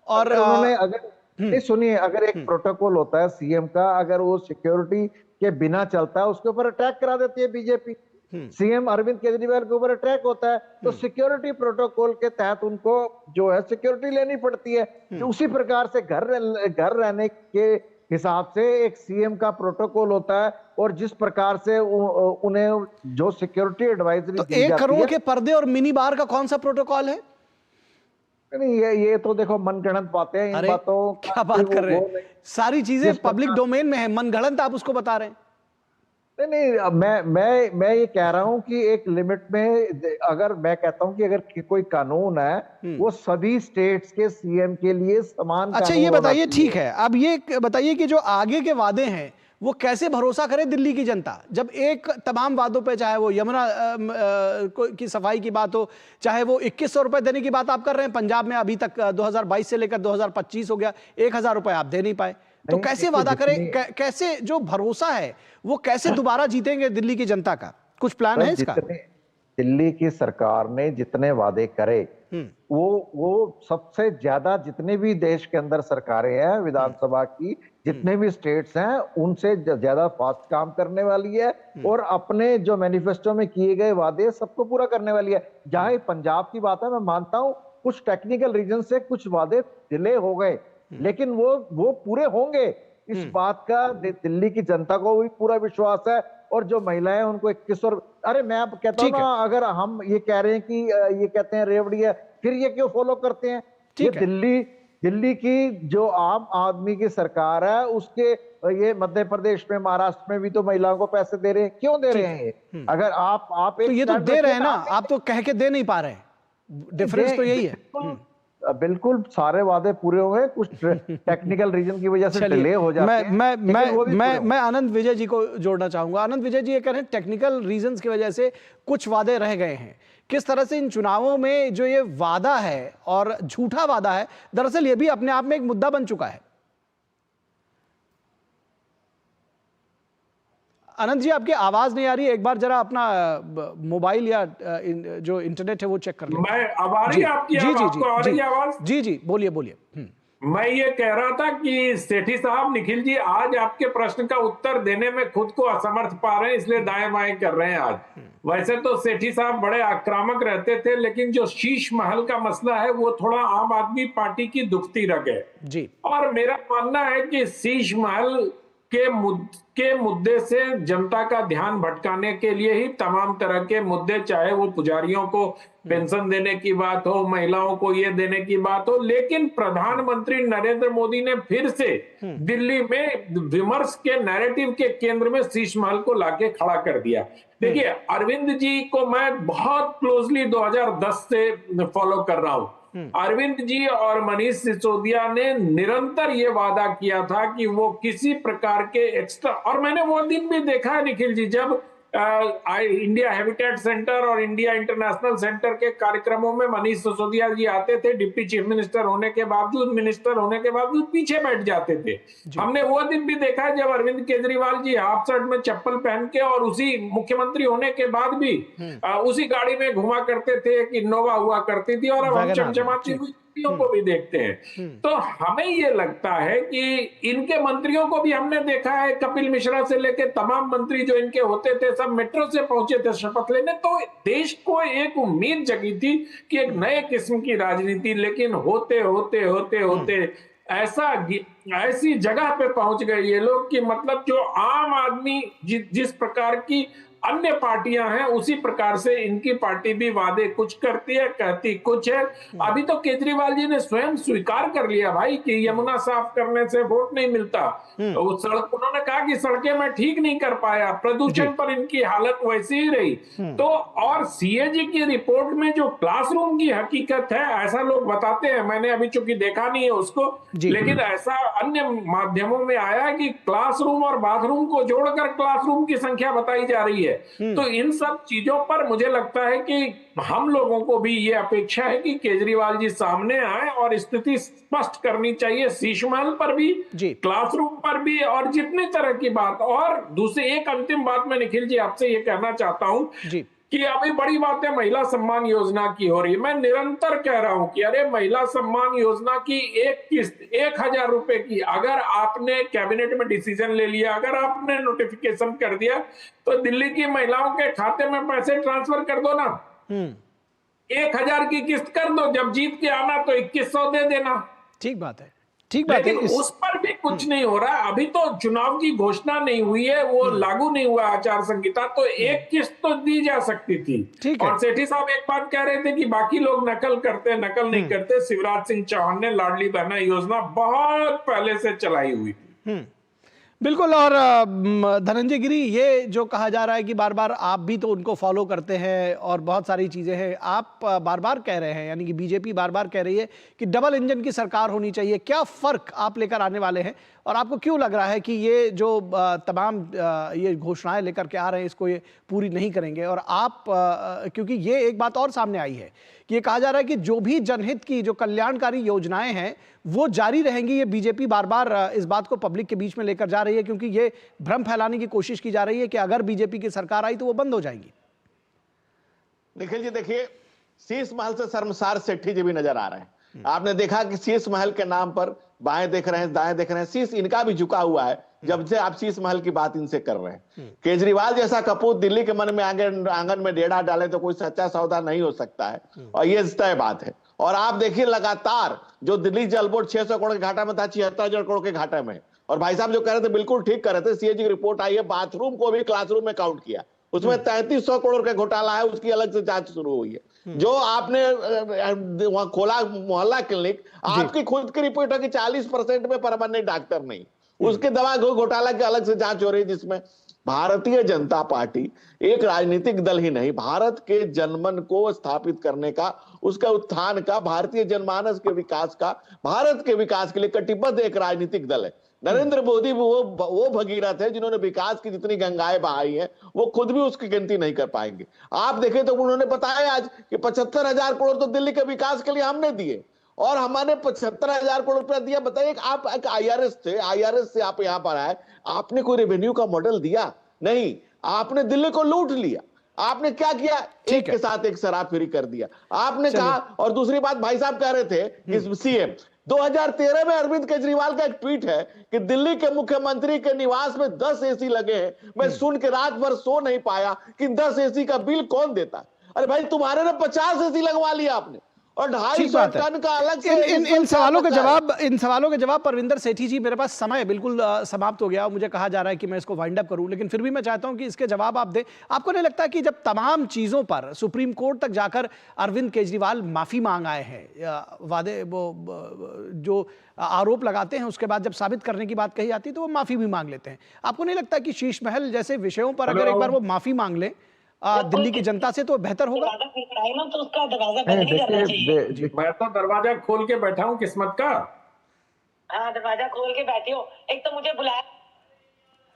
और उन्होंने अगर सुनिए, अगर एक प्रोटोकॉल होता है सीएम का, अगर वो सिक्योरिटी के बिना चलता है उसके ऊपर अटैक करा देती है बीजेपी। सीएम अरविंद केजरीवाल के ऊपर अटैक होता है तो सिक्योरिटी प्रोटोकॉल के तहत उनको जो है सिक्योरिटी लेनी पड़ती है। तो उसी प्रकार से घर रहने के हिसाब से एक सीएम का प्रोटोकॉल होता है और जिस प्रकार से उन्हें जो सिक्योरिटी एडवाइजरी तो 1 करोड़ के पर्दे और मिनी बार का कौन सा प्रोटोकॉल है? नहीं, ये तो देखो मनगढ़ंत बातें हैं। इन बातों क्या बात कर रहे हैं? सारी चीजें पब्लिक डोमेन में है, मनगढ़ंत आप उसको बता रहे हैं? नहीं, अब मैं ये कह रहा हूं कि एक लिमिट में, अगर मैं कहता हूं कि अगर कोई कानून है वो सभी स्टेट्स के सीएम के लिए समान। अच्छा, ये बताइए, ठीक है, अब ये बताइए कि जो आगे के वादे हैं वो कैसे भरोसा करे दिल्ली की जनता, जब एक तमाम वादों पे, चाहे वो यमुना की सफाई की बात हो, चाहे वो 2100 रुपए देने की बात आप कर रहे हैं, पंजाब में अभी तक 2022 से लेकर 2025 हो गया, 1000 रुपए आप दे नहीं पाए, तो कैसे वादा करें, कैसे जो भरोसा है वो कैसे दोबारा जीतेंगे दिल्ली की जनता का? कुछ प्लान है इसका? दिल्ली की सरकार ने जितने वादे करे वो सबसे ज्यादा जितने भी देश के अंदर सरकारें हैं, विधानसभा की जितने भी स्टेट्स हैं, उनसे ज्यादा फास्ट काम करने वाली है और अपने जो मैनिफेस्टो में किए गए वादे सबको पूरा करने वाली है। जहां पंजाब की बात है, मैं मानता हूं कुछ टेक्निकल रीजन से कुछ वादे डिले हो गए, लेकिन वो पूरे होंगे, इस बात का दिल्ली की जनता को भी पूरा विश्वास है। और जो महिलाएं उनको 2100, अरे मैं अब कहता हूँ ना, अगर हम ये कह रहे हैं कि ये कहते हैं रेवड़ी है, फिर ये क्यों फॉलो करते हैं? ये दिल्ली की जो आम आदमी की सरकार है, उसके ये मध्य प्रदेश में, महाराष्ट्र में भी तो महिलाओं को पैसे दे रहे हैं, क्यों दे रहे हैं ये? अगर आप तो ये तो दे रहे हैं ना, आप तो कह के दे नहीं पा रहे हैं, डिफरेंस तो यही है। बिल्कुल सारे वादे पूरे हो गए, कुछ टेक्निकल रीजन की वजह से डिले हो जाते हैं। मैं आनंद विजय जी को जोड़ना चाहूंगा। आनंद विजय जी ये कह रहे हैं टेक्निकल रीजंस की वजह से कुछ वादे रह गए हैं। किस तरह से इन चुनावों में जो ये वादा है और झूठा वादा है, दरअसल ये भी अपने आप में एक मुद्दा बन चुका है। आनंद जी, आपकी आवाज नहीं आ रही है, एक बार जरा अपना मोबाइल या जो इंटरनेट है वो चेक कर लें। मैं अब आ रही है आपकी आवाज? जी, बोलिए। मैं ये कह रहा था कि सेठी साहब, निखिल जी आज आपके प्रश्न का उत्तर देने में खुद को असमर्थ पा रहे हैं, इसलिए दाएं बाएं कर रहे हैं आज। वैसे तो सेठी साहब बड़े आक्रामक रहते थे, लेकिन जो शीश महल का मसला है वो थोड़ा आम आदमी पार्टी की दुखती रग है जी। और मेरा मानना है कि शीश महल के मुद्दे से जनता का ध्यान भटकाने के लिए ही तमाम तरह के मुद्दे, चाहे वो पुजारियों को पेंशन देने की बात हो, महिलाओं को ये देने की बात हो, लेकिन प्रधानमंत्री नरेंद्र मोदी ने फिर से दिल्ली में विमर्श के नैरेटिव के केंद्र में शीश महल को लाके खड़ा कर दिया। देखिए, अरविंद जी को मैं बहुत क्लोजली 2010 से फॉलो कर रहा हूं। अरविंद जी और मनीष सिसोदिया ने निरंतर ये वादा किया था कि वो किसी प्रकार के एक्स्ट्रा, और मैंने वो दिन भी देखा है निखिल जी, जब इंडिया हैबिटेट सेंटर और इंडिया इंटरनेशनल सेंटर के कार्यक्रमों में मनीष सिसोदिया जी आते थे, डिप्टी चीफ मिनिस्टर होने के बावजूद, मिनिस्टर होने के बावजूद पीछे बैठ जाते थे। हमने वो दिन भी देखा है जब अरविंद केजरीवाल जी हाफ शर्ट में चप्पल पहन के और उसी मुख्यमंत्री होने के बाद भी उसी गाड़ी में घुमा करते थे, एक इनोवा हुआ करती थी, और अब हम चमचमाती हुई को भी देखते हैं। तो हमें ये लगता है कि इनके मंत्रियों को भी हमने देखा है, कपिल मिश्रा से लेकर तमाम मंत्री जो इनके होते थे सब मेट्रो से पहुंचे थे शपथ लेने, तो देश को एक उम्मीद जगी थी कि एक नए किस्म की राजनीति, लेकिन होते होते होते होते ऐसी जगह पे पहुंच गए ये लोग कि मतलब जो आम आदमी जिस प्रकार की अन्य पार्टियां हैं उसी प्रकार से इनकी पार्टी भी वादे कुछ करती है, कहती कुछ है। अभी तो केजरीवाल जी ने स्वयं स्वीकार कर लिया भाई कि यमुना साफ करने से वोट नहीं मिलता। तो सड़क, उन्होंने कहा कि सड़कें मैं ठीक नहीं कर पाया, प्रदूषण पर इनकी हालत वैसी ही रही। तो और सीएजी की रिपोर्ट में जो क्लासरूम की हकीकत है, ऐसा लोग बताते हैं, मैंने अभी चूंकि देखा नहीं है उसको, लेकिन ऐसा अन्य माध्यमों में आया कि क्लासरूम और बाथरूम को जोड़कर क्लासरूम की संख्या बताई जा रही है। तो इन सब चीजों पर मुझे लगता है कि हम लोगों को भी ये अपेक्षा है कि केजरीवाल जी सामने आए और स्थिति स्पष्ट करनी चाहिए, शीश महल पर भी, क्लासरूम पर भी, और जितनी तरह की बात। और दूसरी एक अंतिम बात मैं निखिल जी आपसे ये कहना चाहता हूं कि अभी बड़ी बात है महिला सम्मान योजना की हो रही है। मैं निरंतर कह रहा हूं कि अरे महिला सम्मान योजना की एक किस्त 1,000 रुपए की अगर आपने कैबिनेट में डिसीजन ले लिया, अगर आपने नोटिफिकेशन कर दिया, तो दिल्ली की महिलाओं के खाते में पैसे ट्रांसफर कर दो ना। 1,000 की किस्त कर दो, जब जीत के आना तो 2,100 दे देना। ठीक बात है, ठीक बात है। लेकिन उस पर भी कुछ नहीं हो रहा। अभी तो चुनाव की घोषणा नहीं हुई है, वो लागू नहीं हुआ आचार संहिता, तो एक किस्त तो दी जा सकती थी। और सेठी साहब एक बात कह रहे थे कि बाकी लोग नकल नहीं करते। शिवराज सिंह चौहान ने लाडली बहना योजना बहुत पहले से चलाई हुई थी। बिल्कुल। और धनंजय गिरी, ये जो कहा जा रहा है कि बार बार आप भी तो उनको फॉलो करते हैं और बहुत सारी चीजें हैं, आप बार बार कह रहे हैं, यानी कि बीजेपी बार बार कह रही है कि डबल इंजन की सरकार होनी चाहिए। क्या फर्क आप लेकर आने वाले हैं और आपको क्यों लग रहा है कि ये जो तमाम ये घोषणाएं लेकर के आ रहे हैं इसको ये पूरी नहीं करेंगे? और आप क्योंकि ये एक बात और सामने आई है कि ये कहा जा रहा है कि जो भी जनहित की जो कल्याणकारी योजनाएं हैं वो जारी रहेंगी। ये बीजेपी बार बार इस बात को पब्लिक के बीच में लेकर जा रही है, क्योंकि ये भ्रम फैलाने की कोशिश की जा रही है कि अगर बीजेपी की सरकार आई तो वो बंद हो जाएंगी। निखिल जी देखिए, शीश महल से शर्मसार सेठी जी भी नजर आ रहे हैं। आपने देखा कि शीश महल के नाम पर बाएं देख रहे हैं, दाएं देख रहे हैं, शीश इनका भी झुका हुआ है जब से आप शीश महल की बात इनसे कर रहे हैं। केजरीवाल जैसा कपूत दिल्ली के मन में आंगन में डेढ़ा डाले तो कोई सच्चा सौदा नहीं हो सकता है, और ये तय बात है। और आप देखिए लगातार जो दिल्ली जल बोर्ड 600 करोड़ के घाटा में था, 76,000 करोड़ के घाटे में। और भाई साहब जो कह रहे थे बिल्कुल ठीक कर रहे थे, सीएजी की रिपोर्ट आई है, बाथरूम को भी क्लासरूम में काउंट किया, उसमें 3300 करोड़ का घोटाला है, उसकी अलग से जांच शुरू हुई है। जो आपने वहां खोला मोहल्ला क्लिनिक, आपकी खुद की रिपोर्ट है कि 40% में परमानेंट डॉक्टर नहीं, उसके दवा घोटाला की अलग से जांच हो रही है, जिसमें भारतीय जनता पार्टी एक राजनीतिक दल ही नहीं, भारत के जनमन को स्थापित करने का, उसका उत्थान का, भारतीय जनमानस के विकास का, भारत के विकास के लिए कटिबद्ध एक राजनीतिक दल है। नरेंद्र मोदी वो भगीरथ है जिन्होंने विकास की जितनी गंगाएं बहाई हैं वो खुद भी उसकी गिनती नहीं कर पाएंगे। आप देखें तो उन्होंने बताया आज कि 75,000 करोड़ तो दिल्ली के विकास के लिए हमने दिए, और हमारे 75,000 करोड़ रुपया दिया। बताइए, आप एक आईआरएस थे, आईआरएस से आप यहां पर आए, आपने कोई रेवेन्यू का मॉडल दिया नहीं, आपने दिल्ली को लूट लिया। आपने क्या किया? एक के साथ एक शराब फ्री कर दिया आपने कहा। और दूसरी बात, भाई साहब कह रहे थे कि सीएम 2013 में अरविंद केजरीवाल का एक ट्वीट है कि दिल्ली के मुख्यमंत्री के निवास में 10 एसी लगे हैं। मैं सुन के रात भर सो नहीं पाया कि 10 एसी का बिल कौन देता। अरे भाई, तुम्हारे ने 50 एसी लगवा लिया आपने, और 250 टन का अलग से। इन सवालों के जवाब परविंदर सेठी जी, मेरे पास समय बिल्कुल समाप्त हो गया, मुझे कहा जा रहा है कि मैं इसको वाइंड अप करूं, लेकिन फिर भी मैं चाहता हूं कि इसके जवाब आप दें। आपको नहीं लगता कि जब तमाम चीजों पर सुप्रीम कोर्ट तक जाकर अरविंद केजरीवाल माफी मांग आए हैं, वादे वो जो आरोप लगाते हैं उसके बाद जब साबित करने की बात कही जाती है तो वो माफी भी मांग लेते हैं, आपको नहीं लगता कि शीश महल जैसे विषयों पर अगर एक बार वो माफी मांग ले दिल्ली की जनता से तो बेहतर होगा? तो उसका दरवाजा बंद नहीं करना चाहिए। मैं तो दरवाजा खोल के बैठा हूँ किस्मत का। हाँ, दरवाजा खोल के बैठी हो। एक तो मुझे बुलाया,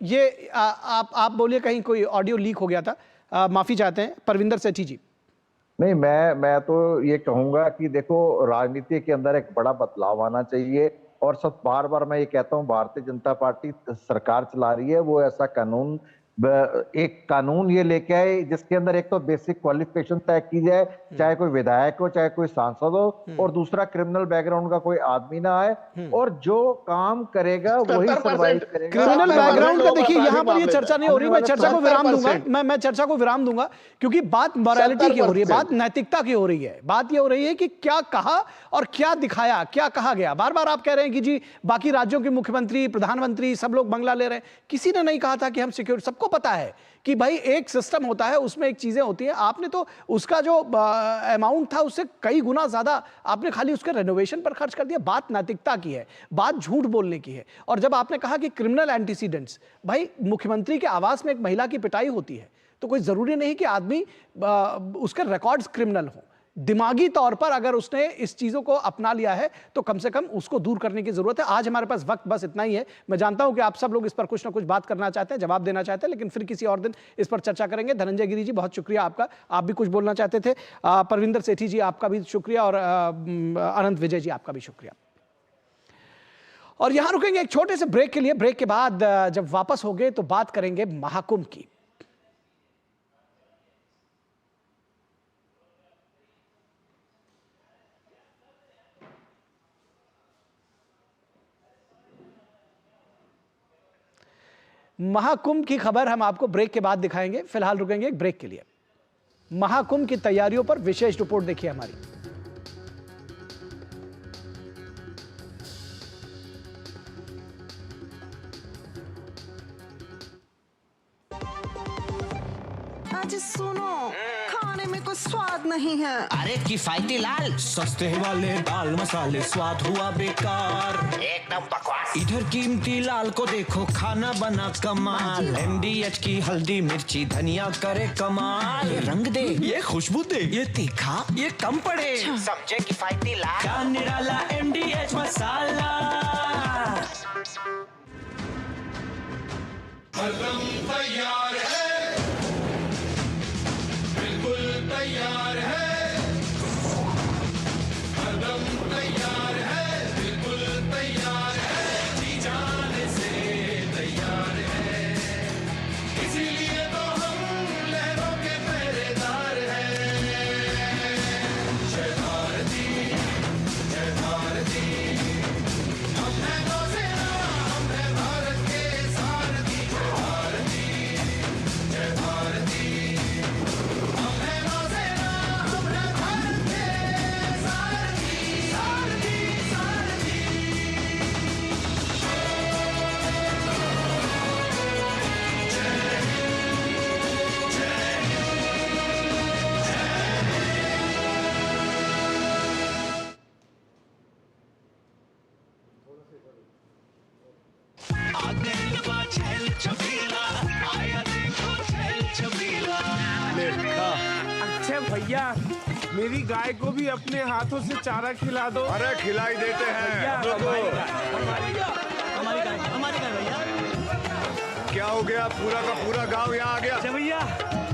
ये आप बोलिए, कहीं कोई ऑडियो लीक हो गया था, माफी चाहते हैं परविंदर सेठी जी। नहीं, मैं तो ये कहूंगा कि देखो, राजनीति के अंदर एक बड़ा बदलाव आना चाहिए, और सब बार बार मैं ये कहता हूँ, भारतीय जनता पार्टी सरकार चला रही है, वो ऐसा एक कानून ये लेके आए जिसके अंदर एक तो बेसिक क्वालिफिकेशन तय की जाए, चाहे कोई विधायक हो चाहे कोई सांसद हो, और दूसरा क्रिमिनल बैकग्राउंड का कोई आदमी ना आए, और जो काम करेगा वही सर्वाइव करेगा। क्रिमिनल बैकग्राउंड का देखिए, यहाँ पर ये चर्चा नहीं हो रही, मैं चर्चा को विराम दूंगा, मैं चर्चा को विराम दूंगा, क्योंकि बात मोरालिटी की हो रही है, बात नैतिकता की हो रही है, बात ये हो रही है कि क्या कहा और क्या दिखाया, क्या कहा गया। बार बार आप कह रहे हैं कि जी बाकी राज्यों के मुख्यमंत्री, प्रधानमंत्री सब लोग बंगला ले रहे हैं, किसी ने नहीं कहा था कि हम सिक्योरिटी, सबको पता है कि भाई एक सिस्टम होता है, उसमें एक चीजें होती हैं। आपने तो उसका जो अमाउंट था उससे कई गुना ज्यादा आपने खाली उसके रेनोवेशन पर खर्च कर दिया। बात नैतिकता की है, बात झूठ बोलने की है। और जब आपने कहा कि क्रिमिनल एंटीसीडेंट्स, भाई मुख्यमंत्री के आवास में एक महिला की पिटाई होती है तो कोई जरूरी नहीं कि आदमी उसके रिकॉर्ड्स क्रिमिनल हो। दिमागी तौर पर अगर उसने इस चीजों को अपना लिया है तो कम से कम उसको दूर करने की जरूरत है। आज हमारे पास वक्त बस इतना ही है। मैं जानता हूं कि आप सब लोग इस पर कुछ ना कुछ बात करना चाहते हैं, जवाब देना चाहते हैं, लेकिन फिर किसी और दिन इस पर चर्चा करेंगे। धनंजय गिरी जी, बहुत शुक्रिया आपका, आप भी कुछ बोलना चाहते थे। परविंदर सेठी जी, आपका भी शुक्रिया, और अनंत विजय जी, आपका भी शुक्रिया। और यहां रुकेंगे एक छोटे से ब्रेक के लिए। ब्रेक के बाद जब वापस होंगे तो बात करेंगे महाकुंभ की। महाकुंभ की खबर हम आपको ब्रेक के बाद दिखाएंगे। फिलहाल रुकेंगे एक ब्रेक के लिए। महाकुंभ की तैयारियों पर विशेष रिपोर्ट देखिए हमारी। आज सुनो, खाने में कोई स्वाद नहीं है। अरे किफायती लाल, सस्ते वाले दाल मसाले, स्वाद हुआ बेकार, एकदम बकवास। इधर कीमती लाल को देखो, खाना बना कमाल। MDH की हल्दी मिर्ची धनिया करे कमाल। ये रंग दे, ये खुशबू दे, ये तीखा, ये कम पड़े। समझे किफायती लाल, क्या निराला MDH मसाला। हरदम तैयार है, तैयार है, हरदम तैयार है, बिल्कुल तैयार है, जी जाने से तैयार है, इसीलिए तो हम लहरों के पहरेदार हैं। जय भारती, जय भारती, हम हैं नौसेना, हम हैं भारत के सारथी। जय भारती, जय भारती, अच्छा भैया, मेरी गाय को भी अपने हाथों से चारा खिला दो। अरे खिलाई देते हैं। हमारी गाय भैया। क्या हो गया, पूरा का पूरा गांव यहाँ आ गया। अच्छा भैया,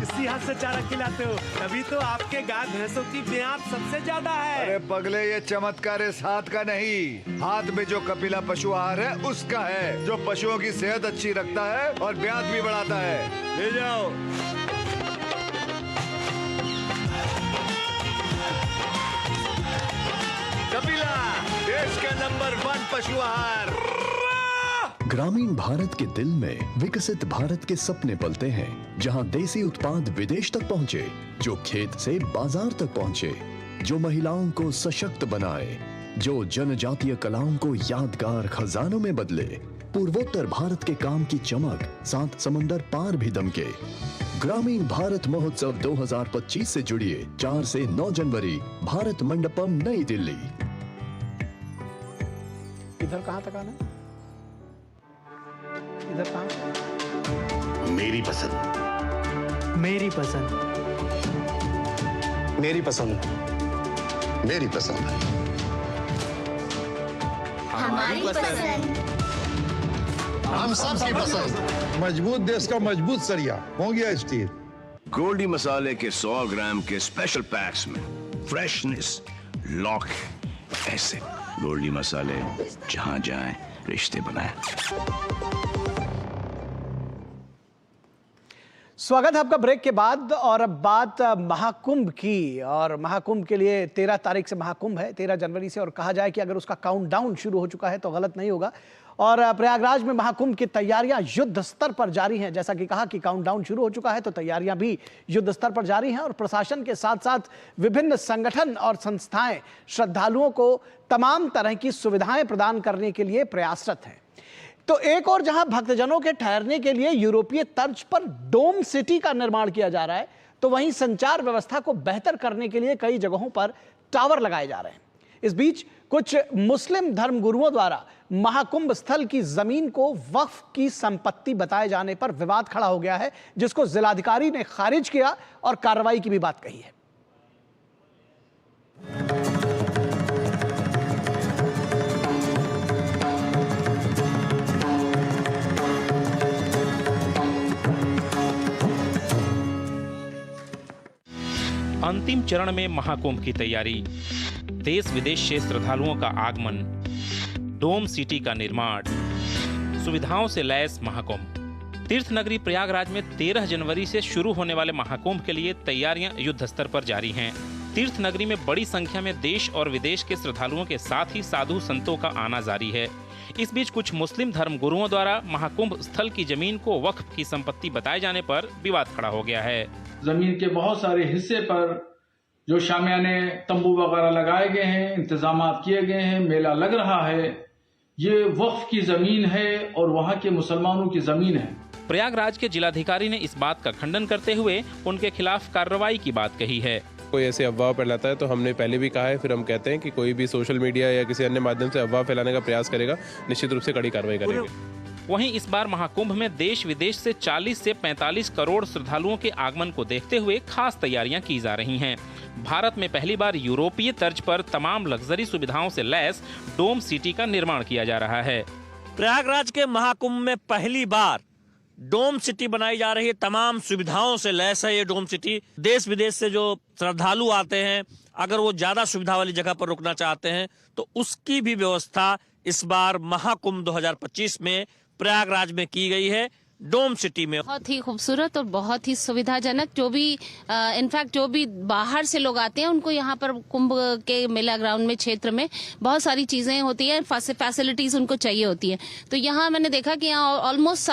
इसी हाथ से चारा खिलाते हो, तभी तो आपके गाय भैंसों की ब्यात सबसे ज्यादा है। अरे पगले, ये चमत्कार इस हाथ का नहीं, हाथ में जो कपिला पशु आहार है उसका है, जो पशुओं की सेहत अच्छी रखता है और ब्यात भी बढ़ाता है। ले जाओ। कपिला, देश का नंबर 1 पशु आहार। ग्रामीण भारत के दिल में विकसित भारत के सपने पलते हैं, जहां देसी उत्पाद विदेश तक पहुंचे, जो खेत से बाजार तक पहुंचे, जो महिलाओं को सशक्त बनाए, जो जनजातीय कलाओं को यादगार खजानों में बदले, पूर्वोत्तर भारत के काम की चमक 7 समंदर पार भी दमके। ग्रामीण भारत महोत्सव 2025 से जुड़िए 4 से 9 जनवरी, भारत मंडपम, नई दिल्ली। इधर कहां तक आना है? इधर कहां? मेरी पसंद, मेरी पसंद, मेरी पसंद, मेरी पसंद, हमारी पसंद, हम सबकी पसंद। मजबूत देश का मजबूत सरिया हो गया स्टील। गोल्डी मसाले के 100 ग्राम के स्पेशल पैक्स में फ्रेशनेस लॉक है। ऐसे गोल्डी मसाले जहां जाएं रिश्ते बनाए। स्वागत है आपका ब्रेक के बाद। और अब बात महाकुंभ की, और महाकुंभ के लिए 13 तारीख से महाकुंभ है, 13 जनवरी से, और कहा जाए कि अगर उसका काउंटडाउन शुरू हो चुका है तो गलत नहीं होगा। और प्रयागराज में महाकुंभ की तैयारियां युद्ध स्तर पर जारी हैं। जैसा कि कहा कि काउंटडाउन शुरू हो चुका है तो तैयारियां भी युद्ध स्तर पर जारी हैं, और प्रशासन के साथ साथ विभिन्न संगठन और संस्थाएं श्रद्धालुओं को तमाम तरह की सुविधाएं प्रदान करने के लिए प्रयासरत हैं। तो एक और जहां भक्तजनों के ठहरने के लिए यूरोपीय तर्ज पर डोम सिटी का निर्माण किया जा रहा है, तो वहीं संचार व्यवस्था को बेहतर करने के लिए कई जगहों पर टावर लगाए जा रहे हैं। इस बीच कुछ मुस्लिम धर्मगुरुओं द्वारा महाकुंभ स्थल की जमीन को वक्फ की संपत्ति बताए जाने पर विवाद खड़ा हो गया है, जिसको जिलाधिकारी ने खारिज किया और कार्रवाई की भी बात कही है। अंतिम चरण में महाकुंभ की तैयारी, देश विदेश से श्रद्धालुओं का आगमन, डोम सिटी का निर्माण, सुविधाओं से लैस महाकुंभ। तीर्थ नगरी प्रयागराज में 13 जनवरी से शुरू होने वाले महाकुंभ के लिए तैयारियां युद्ध स्तर पर जारी हैं। तीर्थ नगरी में बड़ी संख्या में देश और विदेश के श्रद्धालुओं के साथ ही साधु संतों का आना जारी है। इस बीच कुछ मुस्लिम धर्म गुरुओं द्वारा महाकुंभ स्थल की जमीन को वक्फ की संपत्ति बताए जाने पर विवाद खड़ा हो गया है। जमीन के बहुत सारे हिस्से पर जो शामियाने तंबू वगैरह लगाए गए हैं, इंतजाम किए गए हैं, मेला लग रहा है, ये वक्फ की जमीन है और वहाँ के मुसलमानों की जमीन है। प्रयागराज के जिलाधिकारी ने इस बात का खंडन करते हुए उनके खिलाफ कार्रवाई की बात कही है। कोई ऐसे अफवाह फैलाता है तो हमने पहले भी कहा है, फिर हम कहते हैं कि कोई भी सोशल मीडिया या किसी अन्य माध्यम से अफवाह फैलाने का प्रयास करेगा, निश्चित रूप से कड़ी कार्रवाई करेंगे। वहीं इस बार महाकुंभ में देश विदेश से 40 से 45 करोड़ श्रद्धालुओं के आगमन को देखते हुए खास तैयारियां की जा रही हैं। भारत में पहली बार यूरोपीय तर्ज पर तमाम लग्जरी सुविधाओं से लैस डोम सिटी का निर्माण किया जा रहा है। प्रयागराज के महाकुंभ में पहली बार डोम सिटी बनाई जा रही है। तमाम सुविधाओं से लैस है ये डोम सिटी। देश विदेश से जो श्रद्धालु आते हैं, अगर वो ज्यादा सुविधा वाली जगह पर रुकना चाहते हैं तो उसकी भी व्यवस्था इस बार महाकुंभ 2025 में प्रयागराज में की गई है, डोम सिटी में। बहुत ही खूबसूरत और बहुत ही सुविधाजनक। जो भी इनफैक्ट जो भी बाहर से लोग आते हैं उनको यहाँ पर कुंभ के मेला ग्राउंड में क्षेत्र में बहुत सारी चीजें होती है, फैसिलिटीज उनको चाहिए होती है। तो यहाँ मैंने देखा कि यहाँ ऑलमोस्ट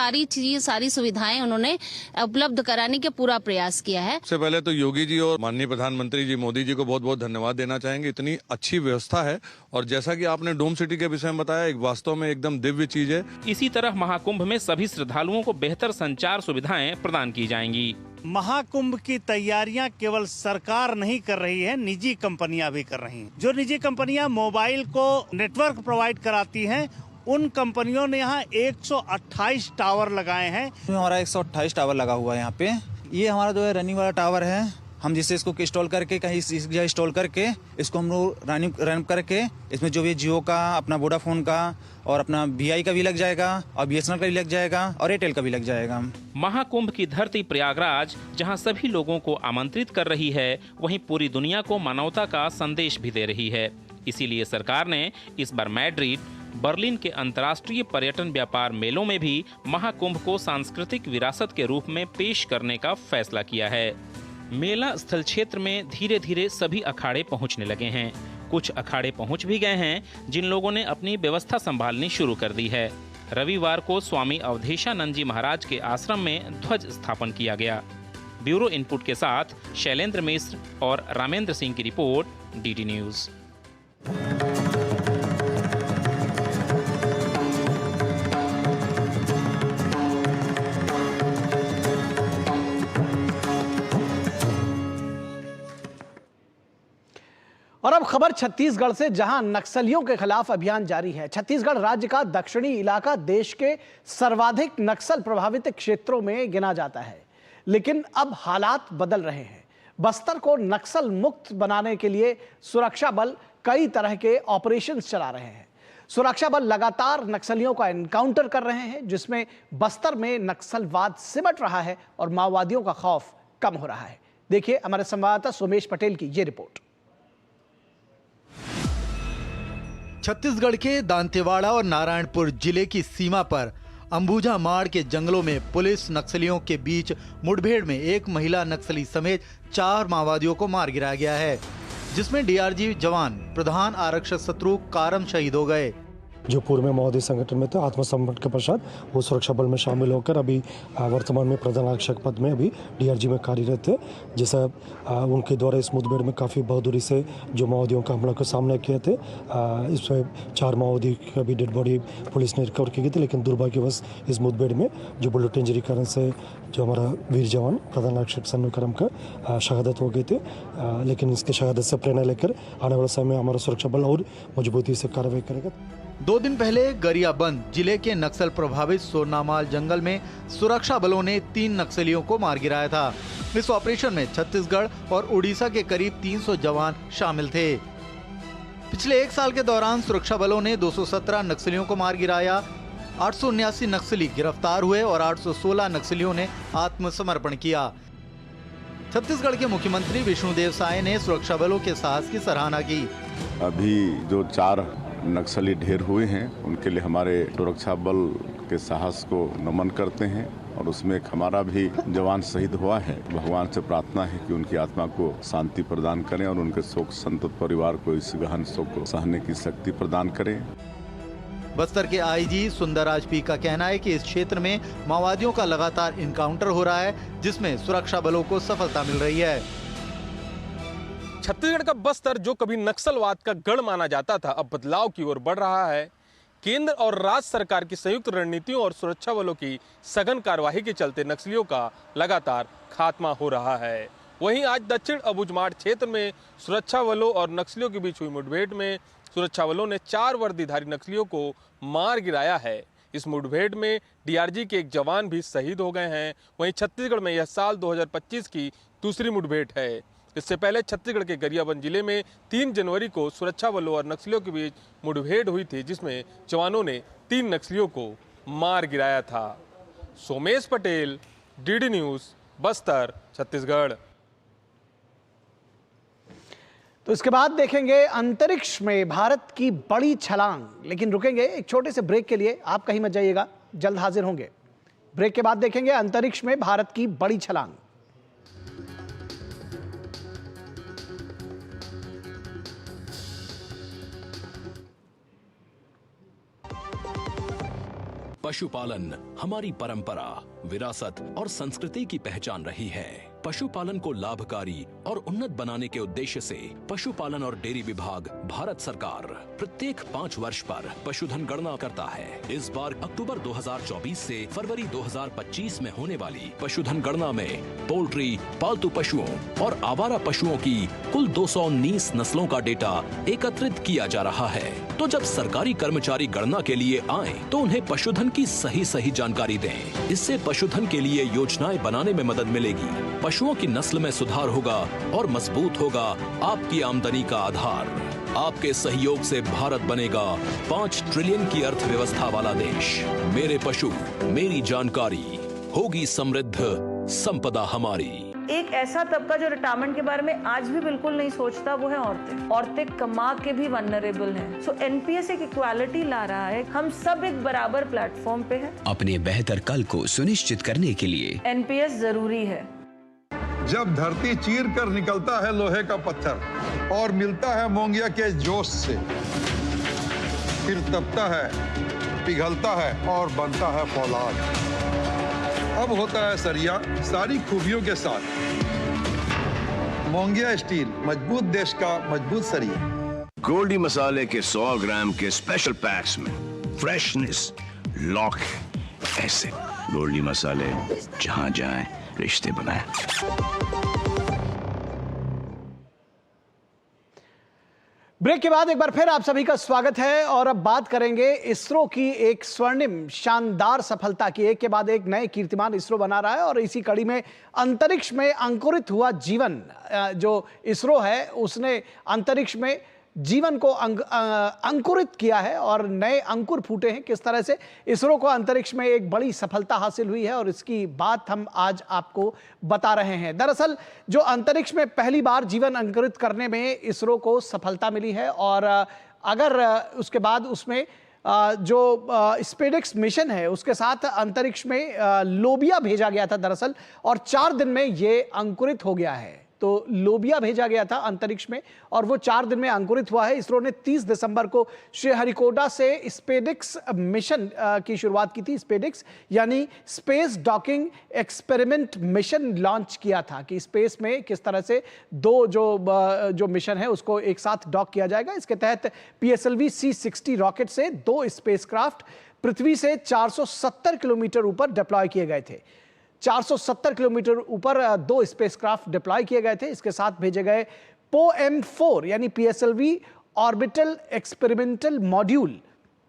सारी सुविधाएं उन्होंने उपलब्ध कराने का पूरा प्रयास किया है। सबसे पहले तो योगी जी और माननीय प्रधानमंत्री जी मोदी जी को बहुत बहुत धन्यवाद देना चाहेंगे। इतनी अच्छी व्यवस्था है और जैसा कि आपने डोम सिटी के विषय में बताया, एक वास्तव में एकदम दिव्य चीज है। इसी तरह महाकुंभ में सभी श्रद्धालुओं को बेहतर संचार सुविधाएं प्रदान की जाएंगी। महाकुंभ की तैयारियां केवल सरकार नहीं कर रही है, निजी कंपनियां भी कर रही हैं। जो निजी कंपनियां मोबाइल को नेटवर्क प्रोवाइड कराती हैं, उन कंपनियों ने यहाँ 128 टावर लगाए हैं। हमारा 128 टावर लगा हुआ है यहाँ पे। ये हमारा जो है रनिंग वाला टावर है। हम जिससे इसको इंस्टॉल करके कहीं इंस्टॉल करके इसको हम लोग रन करके इसमें जो भी जियो का, अपना वोडाफोन का और अपना VI का भी लग जाएगा और BSNL का भी लग जाएगा और एयरटेल का भी लग जाएगा। महाकुंभ की धरती प्रयागराज जहां सभी लोगों को आमंत्रित कर रही है, वहीं पूरी दुनिया को मानवता का संदेश भी दे रही है। इसीलिए सरकार ने इस बार मैड्रिड, बर्लिन के अंतर्राष्ट्रीय पर्यटन व्यापार मेलों में भी महाकुंभ को सांस्कृतिक विरासत के रूप में पेश करने का फैसला किया है। मेला स्थल क्षेत्र में धीरे धीरे सभी अखाड़े पहुंचने लगे हैं। कुछ अखाड़े पहुंच भी गए हैं, जिन लोगों ने अपनी व्यवस्था संभालनी शुरू कर दी है। रविवार को स्वामी अवधेशानंद जी महाराज के आश्रम में ध्वज स्थापन किया गया। ब्यूरो इनपुट के साथ शैलेंद्र मिश्र और रामेंद्र सिंह की रिपोर्ट, DD न्यूज। और अब खबर छत्तीसगढ़ से, जहां नक्सलियों के खिलाफ अभियान जारी है। छत्तीसगढ़ राज्य का दक्षिणी इलाका देश के सर्वाधिक नक्सल प्रभावित क्षेत्रों में गिना जाता है, लेकिन अब हालात बदल रहे हैं। बस्तर को नक्सल मुक्त बनाने के लिए सुरक्षा बल कई तरह के ऑपरेशंस चला रहे हैं। सुरक्षा बल लगातार नक्सलियों का एनकाउंटर कर रहे हैं, जिसमें बस्तर में नक्सलवाद सिमट रहा है और माओवादियों का खौफ कम हो रहा है। देखिए हमारे संवाददाता सोमेश पटेल की ये रिपोर्ट। छत्तीसगढ़ के दांतेवाड़ा और नारायणपुर जिले की सीमा पर अंबुजा माड़ के जंगलों में पुलिस नक्सलियों के बीच मुठभेड़ में एक महिला नक्सली समेत 4 माओवादियों को मार गिराया गया है, जिसमें DRG जवान प्रधान आरक्षक शत्रु कारम शहीद हो गए। जो पूर्व में माओवादी संगठन में थे, आत्मसमर्पण के पश्चात वो सुरक्षा बल में शामिल होकर अभी वर्तमान में प्रधान आरक्षक पद में अभी DRG में कार्यरत थे। जैसा उनके द्वारा इस मुठभेड़ में काफ़ी बहादुरी से जो माओवादियों का हमला का सामना किए थे, इसमें 4 माओवादी की अभी डेड बॉडी पुलिस ने रिकवर की गई थी। लेकिन दुर्भाग्यवश इस मुठभेड़ में जो बुलेट इंजरी कारण से जो हमारा वीर जवान प्रधान आरक्षक सन्नू करम का शहादत हो गई थी। लेकिन इसके शहादत से प्रेरणा लेकर आने वाले समय में हमारा सुरक्षा बल और मजबूती से कार्रवाई करेगा। 2 दिन पहले गरियाबंद जिले के नक्सल प्रभावित सोनामाल जंगल में सुरक्षा बलों ने 3 नक्सलियों को मार गिराया था। इस ऑपरेशन में छत्तीसगढ़ और उड़ीसा के करीब 300 जवान शामिल थे। पिछले 1 साल के दौरान सुरक्षा बलों ने 217 नक्सलियों को मार गिराया। 879 नक्सली गिरफ्तार हुए और 816 नक्सलियों ने आत्मसमर्पण किया। छत्तीसगढ़ के मुख्यमंत्री विष्णुदेव साय ने सुरक्षा बलों के साहस की सराहना की। अभी जो 4 नक्सली ढेर हुए हैं, उनके लिए हमारे सुरक्षा बल के साहस को नमन करते हैं और उसमें एक हमारा भी जवान शहीद हुआ है। भगवान से प्रार्थना है कि उनकी आत्मा को शांति प्रदान करें और उनके शोक संतप्त परिवार को इस गहन शोक को सहने की शक्ति प्रदान करें। बस्तर के आईजी सुंदरराज पी का कहना है कि इस क्षेत्र में माओवादियों का लगातार इनकाउंटर हो रहा है, जिसमें सुरक्षा बलों को सफलता मिल रही है। छत्तीसगढ़ का बस्तर जो कभी नक्सलवाद का गढ़ माना जाता था, अब बदलाव की ओर बढ़ रहा है। केंद्र और राज्य सरकार की संयुक्त रणनीतियों और सुरक्षा बलों की सघन कार्यवाही के चलते नक्सलियों का लगातार खात्मा हो रहा है। वहीं आज दक्षिण अबुझमाड़ क्षेत्र में सुरक्षा बलों और नक्सलियों के बीच हुई मुठभेड़ में सुरक्षा बलों ने 4 वर्दीधारी नक्सलियों को मार गिराया है। इस मुठभेड़ में डीआरजी के एक जवान भी शहीद हो गए हैं। वहीं छत्तीसगढ़ में यह साल 2025 की दूसरी मुठभेड़ है। इससे पहले छत्तीसगढ़ के गरियाबंद जिले में 3 जनवरी को सुरक्षा बलों और नक्सलियों के बीच मुठभेड़ हुई थी, जिसमें जवानों ने 3 नक्सलियों को मार गिराया था। Somesh Patel, DD news, Bastar, Chhattisgarh. तो इसके बाद देखेंगे अंतरिक्ष में भारत की बड़ी छलांग, लेकिन रुकेंगे एक छोटे से ब्रेक के लिए। आप कहीं मत जाइएगा, जल्द हाजिर होंगे। ब्रेक के बाद देखेंगे अंतरिक्ष में भारत की बड़ी छलांग। पशुपालन हमारी परंपरा, विरासत और संस्कृति की पहचान रही है। पशुपालन को लाभकारी और उन्नत बनाने के उद्देश्य से पशुपालन और डेयरी विभाग भारत सरकार प्रत्येक 5 वर्ष पर पशुधन गणना करता है। इस बार अक्टूबर 2024 से फरवरी 2025 में होने वाली पशुधन गणना में पोल्ट्री, पालतू पशुओं और आवारा पशुओं की कुल 219 नस्लों का डेटा एकत्रित किया जा रहा है। तो जब सरकारी कर्मचारी गणना के लिए आए तो उन्हें पशुधन की सही जानकारी दें। इससे पशुधन के लिए योजनाएं बनाने में मदद मिलेगी। पशुओं की नस्ल में सुधार होगा और मजबूत होगा आपकी आमदनी का आधार। आपके सहयोग से भारत बनेगा 5 ट्रिलियन की अर्थव्यवस्था वाला देश। मेरे पशु, मेरी जानकारी, होगी समृद्ध संपदा हमारी। एक ऐसा तबका जो रिटायरमेंट के बारे में आज भी बिल्कुल नहीं सोचता, वो है औरतें। औरतें कमा के भी वल्नरेबल हैं। सो एनपीएस एक इक्वालिटी ला रहा है। हम सब एक बराबर प्लेटफॉर्म पे हैं। अपने बेहतर कल को सुनिश्चित करने के लिए एनपीएस जरूरी है। जब धरती चीर कर निकलता है लोहे का पत्थर और मिलता है मोंगिया के जोश से, फिर तपता है, पिघलता है और बनता है फौलाद। अब होता है सरिया सारी खूबियों के साथ। मोंगिया स्टील, मजबूत देश का मजबूत सरिया। गोल्डी मसाले के 100 ग्राम के स्पेशल पैक्स में फ्रेशनेस लॉक ऐसे गोल्डी मसाले जहां जाएं रिश्ते बनाएं। ब्रेक के बाद एक बार फिर आप सभी का स्वागत है और अब बात करेंगे इसरो की एक स्वर्णिम शानदार सफलता की। एक के बाद एक नए कीर्तिमान इसरो बना रहा है और इसी कड़ी में अंतरिक्ष में अंकुरित हुआ जीवन, जो इसरो है उसने अंतरिक्ष में जीवन को अंकुरित किया है और नए अंकुर फूटे हैं। किस तरह से इसरो को अंतरिक्ष में एक बड़ी सफलता हासिल हुई है और इसकी बात हम आज आपको बता रहे हैं। दरअसल जो अंतरिक्ष में पहली बार जीवन अंकुरित करने में इसरो को सफलता मिली है और अगर उसके बाद उसमें जो स्पेडिक्स मिशन है उसके साथ अंतरिक्ष में लोबिया भेजा गया था दरअसल, और 4 दिन में ये अंकुरित हो गया है। तो लोबिया भेजा गया था अंतरिक्ष में और वो 4 दिन में अंकुरित हुआ है। इसरो ने 30 दिसंबर को श्रीहरिकोटा से स्पेडिक्स मिशन की शुरुआत की थी। स्पेडिक्स यानी space docking experiment mission launch किया था कि स्पेस में किस तरह से 2 जो मिशन है उसको एक साथ डॉक किया जाएगा। इसके तहत PSLV C-60 रॉकेट से 2 स्पेसक्राफ्ट पृथ्वी से 470 किलोमीटर ऊपर डिप्लॉय किए गए थे। 470 किलोमीटर ऊपर 2 स्पेसक्राफ्ट डिप्लॉय किए गए थे। इसके साथ भेजे गए POEM-4 यानी PSLV orbital experimental module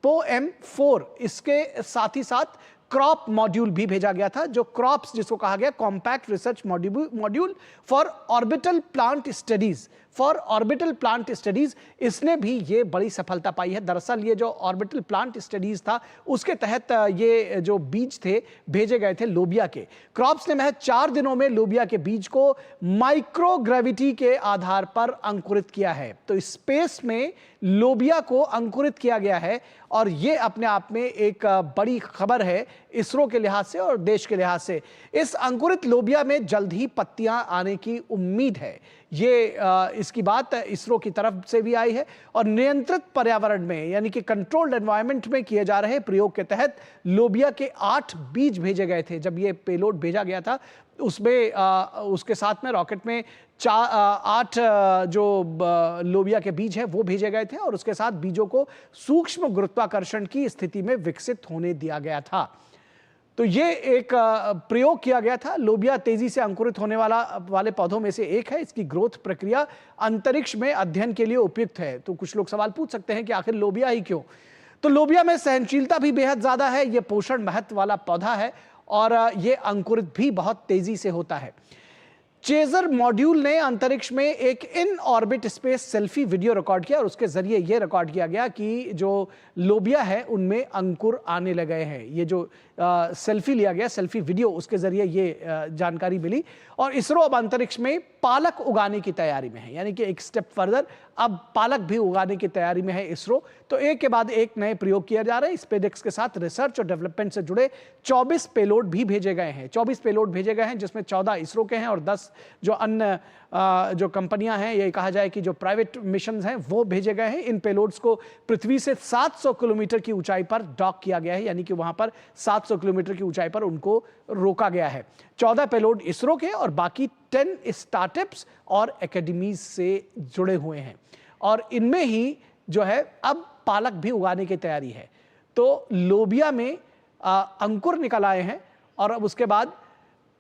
POEM-4, इसके साथ ही साथ क्रॉप मॉड्यूल भी भेजा गया था, जो क्रॉप्स जिसको कहा गया compact research module for orbital plant studies for orbital plant studies, इसने भी ये बड़ी सफलता पाई है। दरअसल ये जो ऑर्बिटल प्लांट स्टडीज था उसके तहत ये जो बीज थे भेजे गए थे लोबिया के। क्रॉप्स ने महज 4 दिनों में लोबिया के बीज को माइक्रोग्रेविटी के आधार पर अंकुरित किया है। तो स्पेस में लोबिया को अंकुरित किया गया है और ये अपने आप में एक बड़ी खबर है इसरो के लिहाज से और देश के लिहाज से। इस अंकुरित लोबिया में जल्द ही पत्तियां आने की उम्मीद है। ये इसकी बात इसरो की तरफ से भी आई है और नियंत्रित पर्यावरण में यानी कि कंट्रोल्ड एनवायरनमेंट में किए जा रहे प्रयोग के तहत लोबिया के 8 बीज भेजे गए थे। जब ये पेलोड भेजा गया था उसमें उसके साथ में रॉकेट में 8 जो लोबिया के बीज हैं वो भेजे गए थे और उसके साथ बीजों को सूक्ष्म गुरुत्वाकर्षण की स्थिति में विकसित होने दिया गया था। तो ये एक प्रयोग किया गया था। लोबिया तेजी से अंकुरित होने वाले पौधों में से एक है। इसकी ग्रोथ प्रक्रिया अंतरिक्ष में अध्ययन के लिए उपयुक्त है। तो कुछ लोग सवाल पूछ सकते हैं कि आखिर लोबिया ही क्यों? तो लोबिया में सहनशीलता भी बेहद ज्यादा है। यह पोषण महत्व वाला पौधा है और ये अंकुरित भी बहुत तेजी से होता है। चेजर मॉड्यूल ने अंतरिक्ष में एक in orbit space selfie video record किया और उसके जरिए यह रिकॉर्ड किया गया कि जो लोबिया है उनमें अंकुर आने लगे हैं। ये जो सेल्फी लिया गया, सेल्फी वीडियो, उसके जरिए ये जानकारी मिली। और इसरो अब अंतरिक्ष में पालक उगाने की तैयारी में है, यानी कि एक स्टेप फर्दर अब पालक भी उगाने की तैयारी में है इसरो। तो एक के बाद एक नए प्रयोग किए जा रहे हैं। स्पेसएक्स के साथ रिसर्च और डेवलपमेंट से जुड़े 24 पेलोड भी भेजे गए हैं। 24 पेलोड भेजे गए हैं जिसमें 14 इसरो के हैं और 10 जो अन्य जो कंपनियां हैं, ये कहा जाए कि जो प्राइवेट मिशन हैं वो भेजे गए हैं। इन पेलोड्स को पृथ्वी से 700 किलोमीटर की ऊंचाई पर डॉक किया गया है, यानी कि वहां पर 700 किलोमीटर की ऊंचाई पर उनको रोका गया है। 14 पेलोड इसरो के और बाकी 10 स्टार्टअप्स और एकेडमीज से जुड़े हुए हैं और इनमें ही जो है अब पालक भी उगाने की तैयारी है। तो लोबिया में अंकुर निकल आए हैं और अब उसके बाद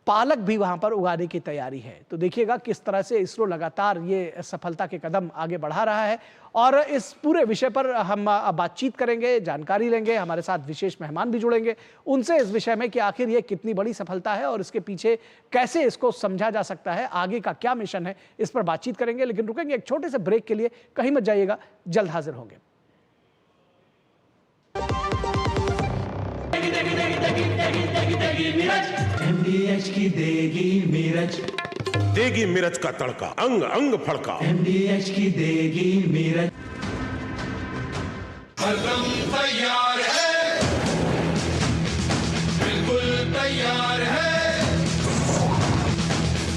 पालक भी वहां पर उगाने की तैयारी है। तो देखिएगा किस तरह से इसरो लगातार ये सफलता के कदम आगे बढ़ा रहा है और इस पूरे विषय पर हम बातचीत करेंगे, जानकारी लेंगे। हमारे साथ विशेष मेहमान भी जुड़ेंगे, उनसे इस विषय में कि आखिर ये कितनी बड़ी सफलता है और इसके पीछे कैसे इसको समझा जा सकता है, आगे का क्या मिशन है, इस पर बातचीत करेंगे। लेकिन रुकेंगे एक छोटे से ब्रेक के लिए, कहीं मत जाइएगा, जल्द हाजिर होंगे। MDH की देगी मिर्च, देगी मिर्च का तड़का, अंग अंग फड़का। MDH की देगी मिर्च। हरदम तैयार है, बिल्कुल तैयार है,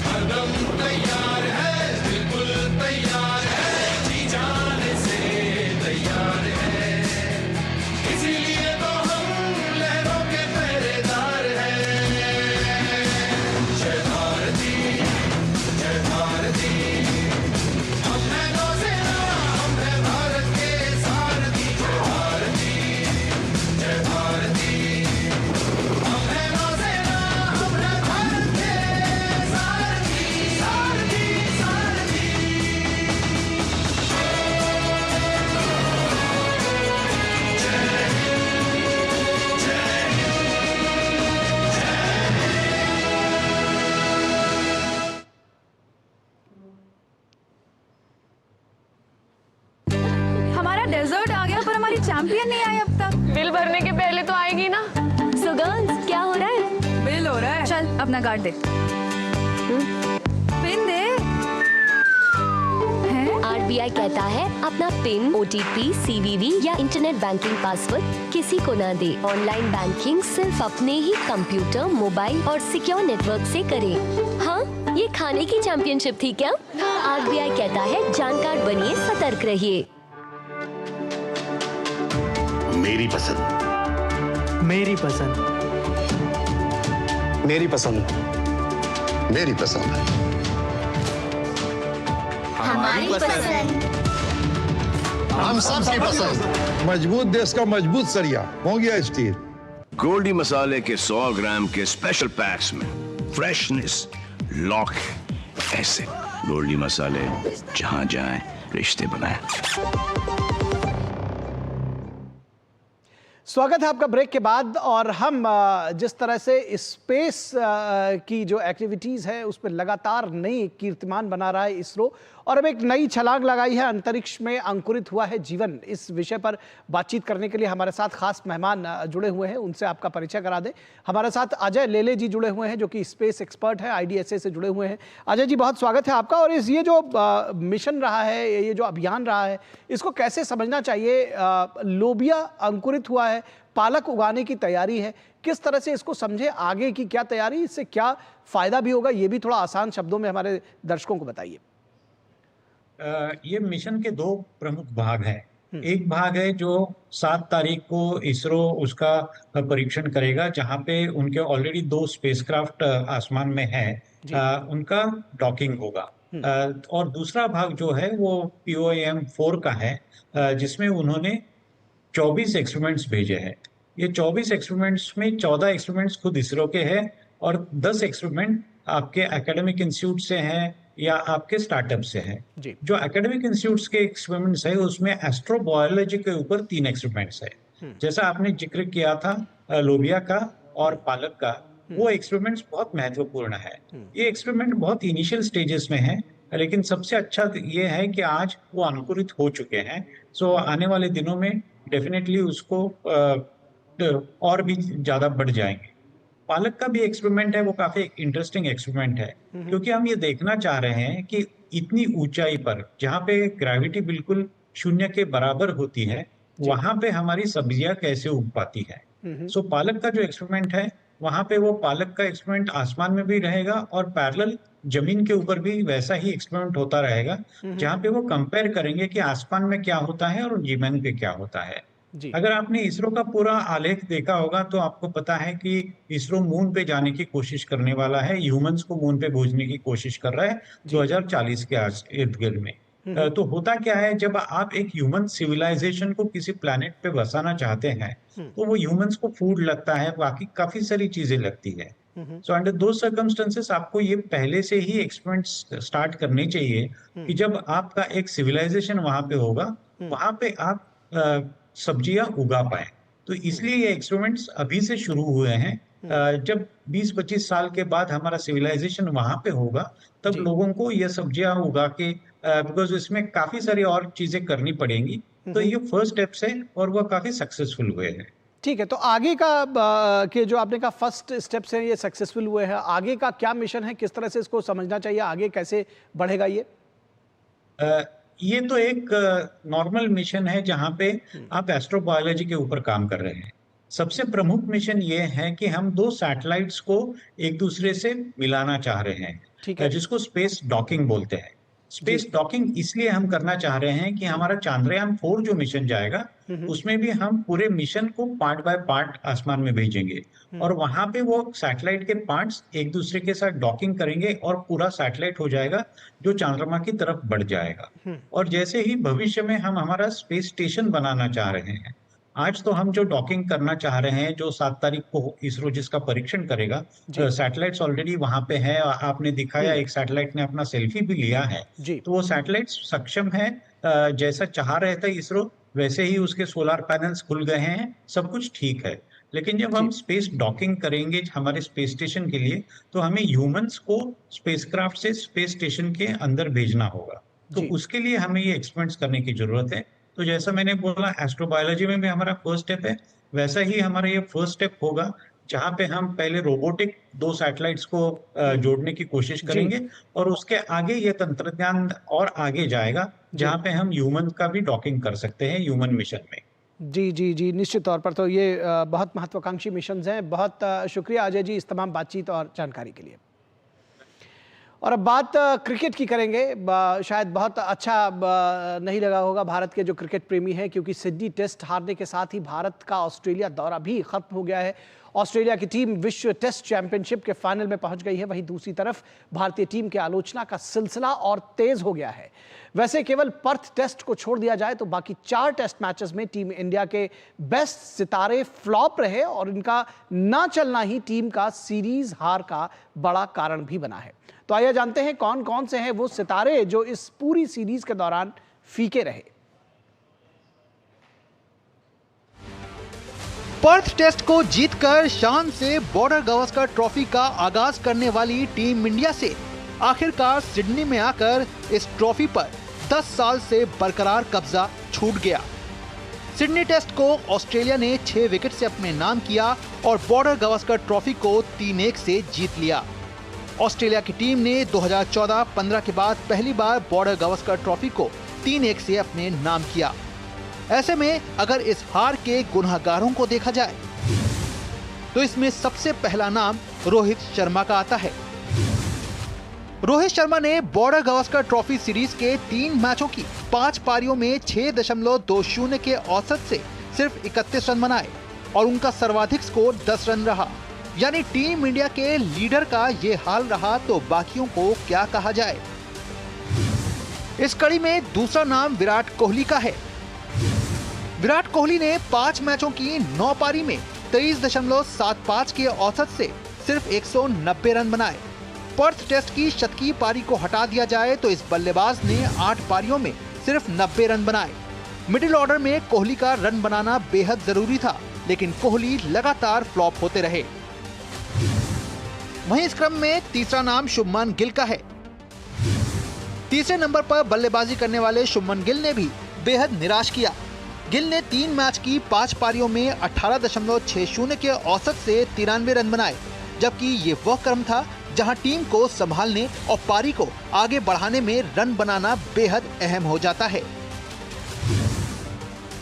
हरदम तैयार है, बिल्कुल तैयार है, जी जाने से तैयार है, इसीलिए तो हम लहरों के पहरेदार हैं। जय भारती, जय भारती, हम हैं नौसेना, हम हैं भारत के सारथी। जय भारती, जय भारती, हम हैं नौसेना, हम हैं भारत के सारथी, सारथी, सारथी। हमारा डेजर्ट आ गया पर हमारी चैंपियन नहीं आई अब तक। बिल भरने के पहले तो आएगी ना। सो गर्ल्स, क्या हो रहा है? बिल हो रहा है। चल अपना कार्ड दे। पिन दे। RBI कहता है अपना पिन, OTP, CVV या इंटरनेट बैंकिंग पासवर्ड किसी को ना दे। ऑनलाइन बैंकिंग सिर्फ अपने ही कंप्यूटर, मोबाइल और सिक्योर नेटवर्क से करें। हाँ, ये खाने की चैंपियनशिप थी क्या? RBI कहता है जानकार बनिए, सतर्क रहिए। मेरी पसंद, मेरी पसंद, मेरी पसंद, मेरी पसंद, हमारी पसंद, हम सबकी पसंद। मजबूत देश का मजबूत सरिया हो गया स्टील। गोल्डी मसाले के 100 ग्राम के स्पेशल पैक्स में फ्रेशनेस लॉक है। ऐसे गोल्डी मसाले जहां जाएं रिश्ते बनाएं। स्वागत है आपका ब्रेक के बाद। और हम जिस तरह से स्पेस की जो एक्टिविटीज़ है उस पर लगातार नई कीर्तिमान बना रहा है इसरो, और अब एक नई छलांग लगाई है, अंतरिक्ष में अंकुरित हुआ है जीवन। इस विषय पर बातचीत करने के लिए हमारे साथ खास मेहमान जुड़े हुए हैं, उनसे आपका परिचय करा दें। हमारे साथ अजय लेले जी जुड़े हुए हैं जो कि स्पेस एक्सपर्ट है, IDSA से जुड़े हुए हैं। अजय जी, बहुत स्वागत है आपका। और ये जो मिशन रहा है, ये जो अभियान रहा है, इसको कैसे समझना चाहिए? लोबिया अंकुरित हुआ है, पालक उगाने की तैयारी है, किस तरह से इसको समझे? आगे की क्या तैयारी, इससे क्या फायदा भी होगा, ये भी थोड़ा आसान शब्दों में हमारे दर्शकों को बताइए। ये मिशन के दो प्रमुख भाग हैं। एक भाग है जो 7 तारीख को इसरो उसका परीक्षण करेगा, जहां पे उनके ऑलरेडी 2 स्पेसक्राफ्ट आसमान में है, उनका डॉकिंग होगा। और दूसरा भाग जो है वो POAM-4 का है, जिसमें उन्होंने 24 एक्सपेरिमेंट्स भेजे हैं। ये 24 एक्सपेरिमेंट्स में 14 एक्सपेरिमेंट्स खुद इसरो के हैं और 10 एक्सपेरिमेंट आपके एकेडमिक इंस्टीट्यूट से हैं या आपके स्टार्टअप से हैं। जो एकेडमिक इंस्टीट्यूट्स के एक्सपेरिमेंट्स है उसमें एस्ट्रोबायोलॉजी के ऊपर 3 एक्सपेरिमेंट्स है। जैसा आपने जिक्र किया था लोबिया का और पालक का, वो एक्सपेरिमेंट्स बहुत महत्वपूर्ण है। ये एक्सपेरिमेंट बहुत इनिशियल स्टेजेस में है, लेकिन सबसे अच्छा ये है कि आज वो अंकुरित हो चुके हैं। सो आने वाले दिनों में डेफिनेटली उसको और भी ज्यादा बढ़ जाएंगे। पालक का भी एक्सपेरिमेंट है, वो काफी इंटरेस्टिंग एक्सपेरिमेंट है, क्योंकि हम ये देखना चाह रहे हैं कि इतनी ऊंचाई पर जहाँ पे ग्रेविटी बिल्कुल शून्य के बराबर होती है, वहां पे हमारी सब्जियां कैसे उग पाती है। सो पालक का जो एक्सपेरिमेंट है, वहां पे वो पालक का एक्सपेरिमेंट आसमान में भी रहेगा और पैरेलल जमीन के ऊपर भी वैसा ही एक्सपेरिमेंट होता रहेगा, जहाँ पे वो कंपेयर करेंगे कि आसमान में क्या होता है और जमीन पे क्या होता है। अगर आपने इसरो का पूरा आलेख देखा होगा तो आपको पता है कि इसरो मून पे जाने की कोशिश करने वाला है, ह्यूमंस को मून पे भेजने की कोशिश कर रहा है 2040 के इर्द गिर्द में। तो होता क्या है, जब आप एक ह्यूमन सिविलाइजेशन को किसी प्लैनेट पे बसाना चाहते हैं तो वो ह्यूमंस को फूड लगता है, बाकी काफी सारी चीजें लगती है। सो अंडर दो सर्कमस्टेंसेस आपको ये पहले से ही एक्सपेरिमेंट्स स्टार्ट करने चाहिए कि जब आपका एक सिविलाइजेशन वहां पे होगा, वहां पे आप सब्जियां उगा पाए। तो इसलिए ये एक्सपेरिमेंट्स अभी से शुरू हुए हैं। जब 20-25 साल के बाद हमारा सिविलाइजेशन वहां पे होगा, तब लोगों को ये सब्जियां उगा के, बिकॉज इसमें काफी सारी और चीजें करनी पड़ेंगी, तो ये फर्स्ट स्टेप्स है और वो काफी सक्सेसफुल हुए हैं। ठीक है, तो आगे का के जो आपने कहा फर्स्ट स्टेप्स हैं ये सक्सेसफुल हुए हैं, आगे का क्या मिशन है, किस तरह से इसको समझना चाहिए, आगे कैसे बढ़ेगा ये तो एक नॉर्मल मिशन है जहां पे आप एस्ट्रोबायोलॉजी के ऊपर काम कर रहे हैं। सबसे प्रमुख मिशन ये है कि हम 2 सैटेलाइट्स को एक दूसरे से मिलाना चाह रहे हैं, जिसको स्पेस डॉकिंग बोलते हैं। स्पेस डॉकिंग इसलिए हम करना चाह रहे हैं कि हमारा चांद्रयान-4 जो मिशन जाएगा, उसमें भी हम पूरे मिशन को पार्ट बाय पार्ट आसमान में भेजेंगे और वहां पे वो सैटेलाइट के पार्ट्स एक दूसरे के साथ डॉकिंग करेंगे और पूरा सैटेलाइट हो जाएगा जो चंद्रमा की तरफ बढ़ जाएगा। और जैसे ही भविष्य में हम हमारा स्पेस स्टेशन बनाना चाह रहे हैं, आज तो हम जो डॉकिंग करना चाह रहे हैं, जो 7 तारीख को इसरो जिसका परीक्षण करेगा, सैटेलाइट्स ऑलरेडी वहां पे है। आपने दिखाया एक सैटेलाइट ने अपना सेल्फी भी लिया है, तो वो सैटेलाइट सक्षम है, जैसा चाह रहे थे इसरो वैसे ही उसके सोलर पैनल्स खुल गए हैं, सब कुछ ठीक है। लेकिन जब हम स्पेस डॉकिंग करेंगे हमारे स्पेस स्टेशन के लिए, तो हमें ह्यूमंस को स्पेसक्राफ्ट से स्पेस स्टेशन के अंदर भेजना होगा। तो उसके लिए हमें ये एक्सपेरिमेंट्स करने की जरूरत है। तो जैसा मैंने बोला, एस्ट्रोबायोलॉजी में भी हमारा फर्स्ट स्टेप है, वैसा ही हमारा ये फर्स्ट स्टेप होगा जहां पे हम पहले रोबोटिक 2 सैटेलाइट्स को जोड़ने की कोशिश करेंगे और उसके आगे ये तंत्रज्ञान और आगे जाएगा जहां पे हम ह्यूमन का भी डॉकिंग कर सकते हैं ह्यूमन मिशन में। जी, निश्चित तौर पर तो ये बहुत महत्वाकांक्षी मिशन हैं। बहुत शुक्रिया अजय जी इस तमाम बातचीत और जानकारी के लिए। और अब बात क्रिकेट की करेंगे। शायद बहुत अच्छा नहीं लगा होगा भारत के जो क्रिकेट प्रेमी हैं, क्योंकि सिडनी टेस्ट हारने के साथ ही भारत का ऑस्ट्रेलिया दौरा भी खत्म हो गया है। ऑस्ट्रेलिया की टीम विश्व टेस्ट चैंपियनशिप के फाइनल में पहुंच गई है। वहीं दूसरी तरफ भारतीय टीम के आलोचना का सिलसिला और तेज हो गया है। वैसे केवल पर्थ टेस्ट को छोड़ दिया जाए तो बाकी 4 टेस्ट मैचेस में टीम इंडिया के बेस्ट सितारे फ्लॉप रहे और इनका ना चलना ही टीम का सीरीज हार का बड़ा कारण भी बना है। तो आइए जानते हैं कौन कौन से हैं वो सितारे जो इस पूरी सीरीज के दौरान फीके रहे। पर्थ टेस्ट को जीतकर शान से बॉर्डर गावस्कर ट्रॉफी का आगाज करने वाली टीम इंडिया से आखिरकार सिडनी में आकर इस ट्रॉफी पर 10 साल से बरकरार कब्जा छूट गया। सिडनी टेस्ट को ऑस्ट्रेलिया ने 6 विकेट से अपने नाम किया और बॉर्डर गावस्कर ट्रॉफी को 3-1 से जीत लिया। ऑस्ट्रेलिया की टीम ने 2014-15 के बाद पहली बार बॉर्डर गावस्कर ट्रॉफी को 3-1 से अपने नाम किया। ऐसे में अगर इस हार के गुनहगारों को देखा जाए तो इसमें सबसे पहला नाम रोहित शर्मा का आता है। रोहित शर्मा ने बॉर्डर गावस्कर ट्रॉफी सीरीज के 3 मैचों की 5 पारियों में 6.20 के औसत से सिर्फ 31 रन बनाए और उनका सर्वाधिक स्कोर 10 रन रहा। यानी टीम इंडिया के लीडर का ये हाल रहा तो बाकियों को क्या कहा जाए। इस कड़ी में दूसरा नाम विराट कोहली का है। विराट कोहली ने 5 मैचों की 9 पारी में 23.75 के औसत से सिर्फ 190 रन बनाए। पर्थ टेस्ट की शतकीय पारी को हटा दिया जाए तो इस बल्लेबाज ने 8 पारियों में सिर्फ 90 रन बनाए। मिडिल ऑर्डर में कोहली का रन बनाना बेहद जरूरी था, लेकिन कोहली लगातार फ्लॉप होते रहे। वहीं इस क्रम में तीसरा नाम शुभमन गिल का है। तीसरे नंबर पर बल्लेबाजी करने वाले शुभमन गिल ने भी बेहद निराश किया। गिल ने 3 मैच की 5 पारियों में 18.60 के औसत से 93 रन बनाए, जबकि ये वह क्रम था जहां टीम को संभालने और पारी को आगे बढ़ाने में रन बनाना बेहद अहम हो जाता है।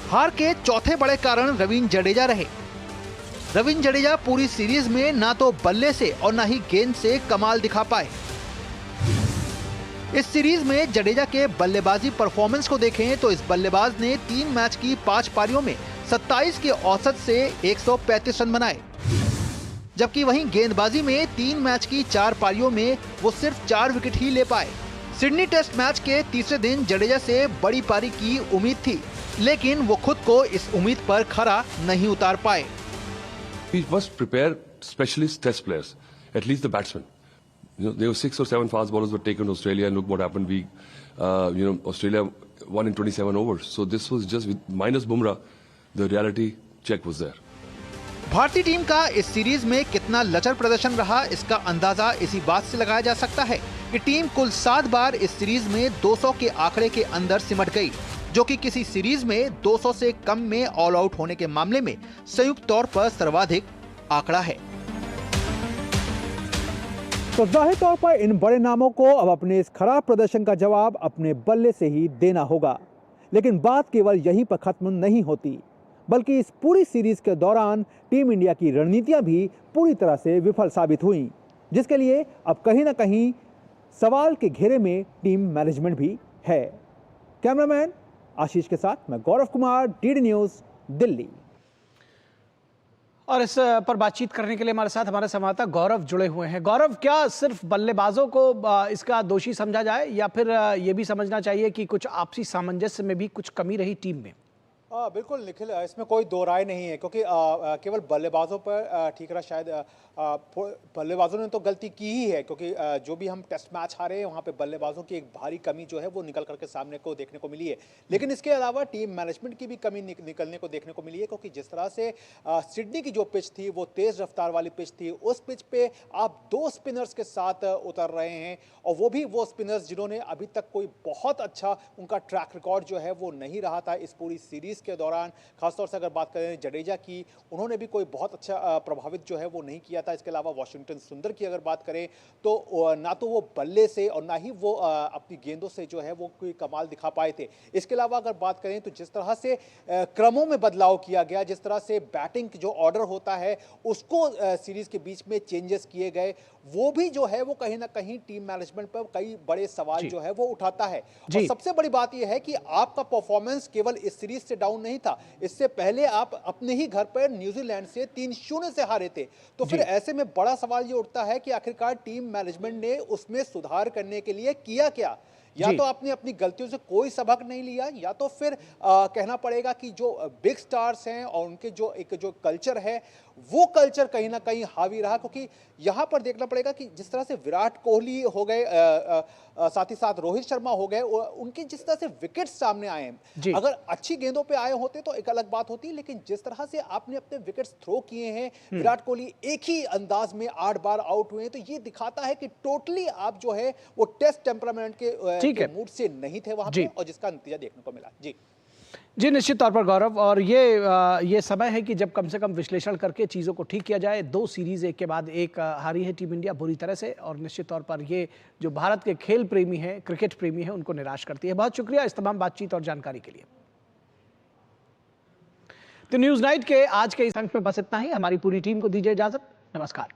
हार के चौथे बड़े कारण रवींद्र जडेजा रहे। रवींद्र जडेजा पूरी सीरीज में ना तो बल्ले से और ना ही गेंद से कमाल दिखा पाए। इस सीरीज में जडेजा के बल्लेबाजी परफॉर्मेंस को देखें तो इस बल्लेबाज ने 3 मैच की 5 पारियों में 27 के औसत से 135 रन बनाए, जबकि वहीं गेंदबाजी में 3 मैच की 4 पारियों में वो सिर्फ 4 विकेट ही ले पाए। सिडनी टेस्ट मैच के तीसरे दिन जडेजा से बड़ी पारी की उम्मीद थी, लेकिन वो खुद को इस उम्मीद पर खरा नहीं उतार पाए। We must prepare specialist test players, at least the batsmen. There were 6 or 7 fast bowlers were taken to Australia, and look what happened. Australia won in 27 overs. So this was just with minus Bumrah, the reality check was there. भारतीय team का इस series में कितना लचर प्रदर्शन रहा, इसका अंदाजा इसी बात से लगाया जा सकता है कि टीम कुल 7 बार इस सीरीज में 200 के आंकड़े के अंदर सिमट गई, जो कि किसी सीरीज में 200 से कम में ऑल आउट होने के मामले में संयुक्त तौर पर सर्वाधिक आंकड़ा है। तो जाहिर तौर पर इन बड़े नामों को अब अपने इस खराब प्रदर्शन का जवाब अपने बल्ले से ही देना होगा। लेकिन बात केवल यहीं पर खत्म नहीं होती, बल्कि इस पूरी सीरीज के दौरान टीम इंडिया की रणनीतियां भी पूरी तरह से विफल साबित हुई, जिसके लिए अब कहीं ना कहीं सवाल के घेरे में टीम मैनेजमेंट भी है। कैमरामैन आशीष के साथ मैं गौरव कुमार, डीडी न्यूज़, दिल्ली। और इस पर बातचीत करने के लिए हमारे साथ हमारे संवाददाता गौरव जुड़े हुए हैं। गौरव, क्या सिर्फ बल्लेबाजों को इसका दोषी समझा जाए या फिर ये भी समझना चाहिए कि कुछ आपसी सामंजस्य में भी कुछ कमी रही टीम में? बिल्कुल निखिल, इसमें कोई दो राय नहीं है, क्योंकि केवल बल्लेबाजों पर ठीक रहा। शायद बल्लेबाजों ने तो गलती की ही है, क्योंकि जो भी हम टेस्ट मैच हारे हैं वहाँ पे बल्लेबाजों की एक भारी कमी जो है वो निकल करके सामने को देखने को मिली है। लेकिन इसके अलावा टीम मैनेजमेंट की भी कमी निकलने को देखने को मिली है, क्योंकि जिस तरह से सिडनी की जो पिच थी वो तेज रफ्तार वाली पिच थी। उस पिच पे आप 2 स्पिनर्स के साथ उतर रहे हैं, और वो भी वो स्पिनर्स जिन्होंने अभी तक कोई बहुत अच्छा उनका ट्रैक रिकॉर्ड जो है वो नहीं रहा था इस पूरी सीरीज के दौरान। खासतौर से अगर बात करें जडेजा की, उन्होंने भी कोई बहुत अच्छा प्रभावित जो है वो नहीं किया था। इसके अलावा वाशिंगटन सुंदर की अगर बात करें तो ना तो वो बल्ले से और ना ही वो अपनी गेंदों से जो है वो कोई कमाल दिखा पाए थे। इसके अलावा अगर बात करें तो जिस तरह से क्रमों में बदलाव किया गया, जिस तरह से बैटिंग जो ऑर्डर होता है उसको सीरीज के बीच में चेंजेस किए गए, वो भी जो है वो कहीं ना कहीं टीम मैनेजमेंट पर कई बड़े सवाल जो है वो उठाता है। और सबसे बड़ी बात यह है कि आपका परफॉर्मेंस केवल इस सीरीज से डाउन नहीं था, इससे पहले आप अपने ही घर पर न्यूजीलैंड से 3-0 से हारे थे। तो फिर ऐसे में बड़ा सवाल ये उठता है कि आखिरकार टीम मैनेजमेंट ने उसमें सुधार करने के लिए किया क्या, या तो आपने अपनी गलतियों से कोई सबक नहीं लिया, या तो फिर कहना पड़ेगा कि जो बिग स्टार्स हैं और उनके जो कल्चर है वो कल्चर कहीं ना कहीं हावी रहा। क्योंकि यहां पर देखना पड़ेगा कि जिस तरह से विराट कोहली हो गए, साथ ही साथ रोहित शर्मा हो गए, उनके जिस तरह से विकेट सामने आए हैं, अगर अच्छी गेंदों पे आए होते तो एक अलग बात होती, लेकिन जिस तरह से आपने अपने विकेट्स थ्रो किए हैं, विराट कोहली एक ही अंदाज में 8 बार आउट हुए हैं, तो ये दिखाता है कि टोटली आप जो है वो टेस्ट टेम्परामेंट के मूड से नहीं थे वहां पे, और जिसका नतीजा देखने को मिला। जी निश्चित तौर पर गौरव, और ये समय है कि जब कम से कम विश्लेषण करके चीज़ों को ठीक किया जाए। 2 सीरीज एक के बाद एक हारी है टीम इंडिया बुरी तरह से, और निश्चित तौर पर ये जो भारत के खेल प्रेमी हैं, क्रिकेट प्रेमी हैं, उनको निराश करती है। बहुत शुक्रिया इस तमाम बातचीत और जानकारी के लिए। तो न्यूज़ नाइट के आज के इस अंक में बस इतना ही। हमारी पूरी टीम को दीजिए इजाजत। नमस्कार।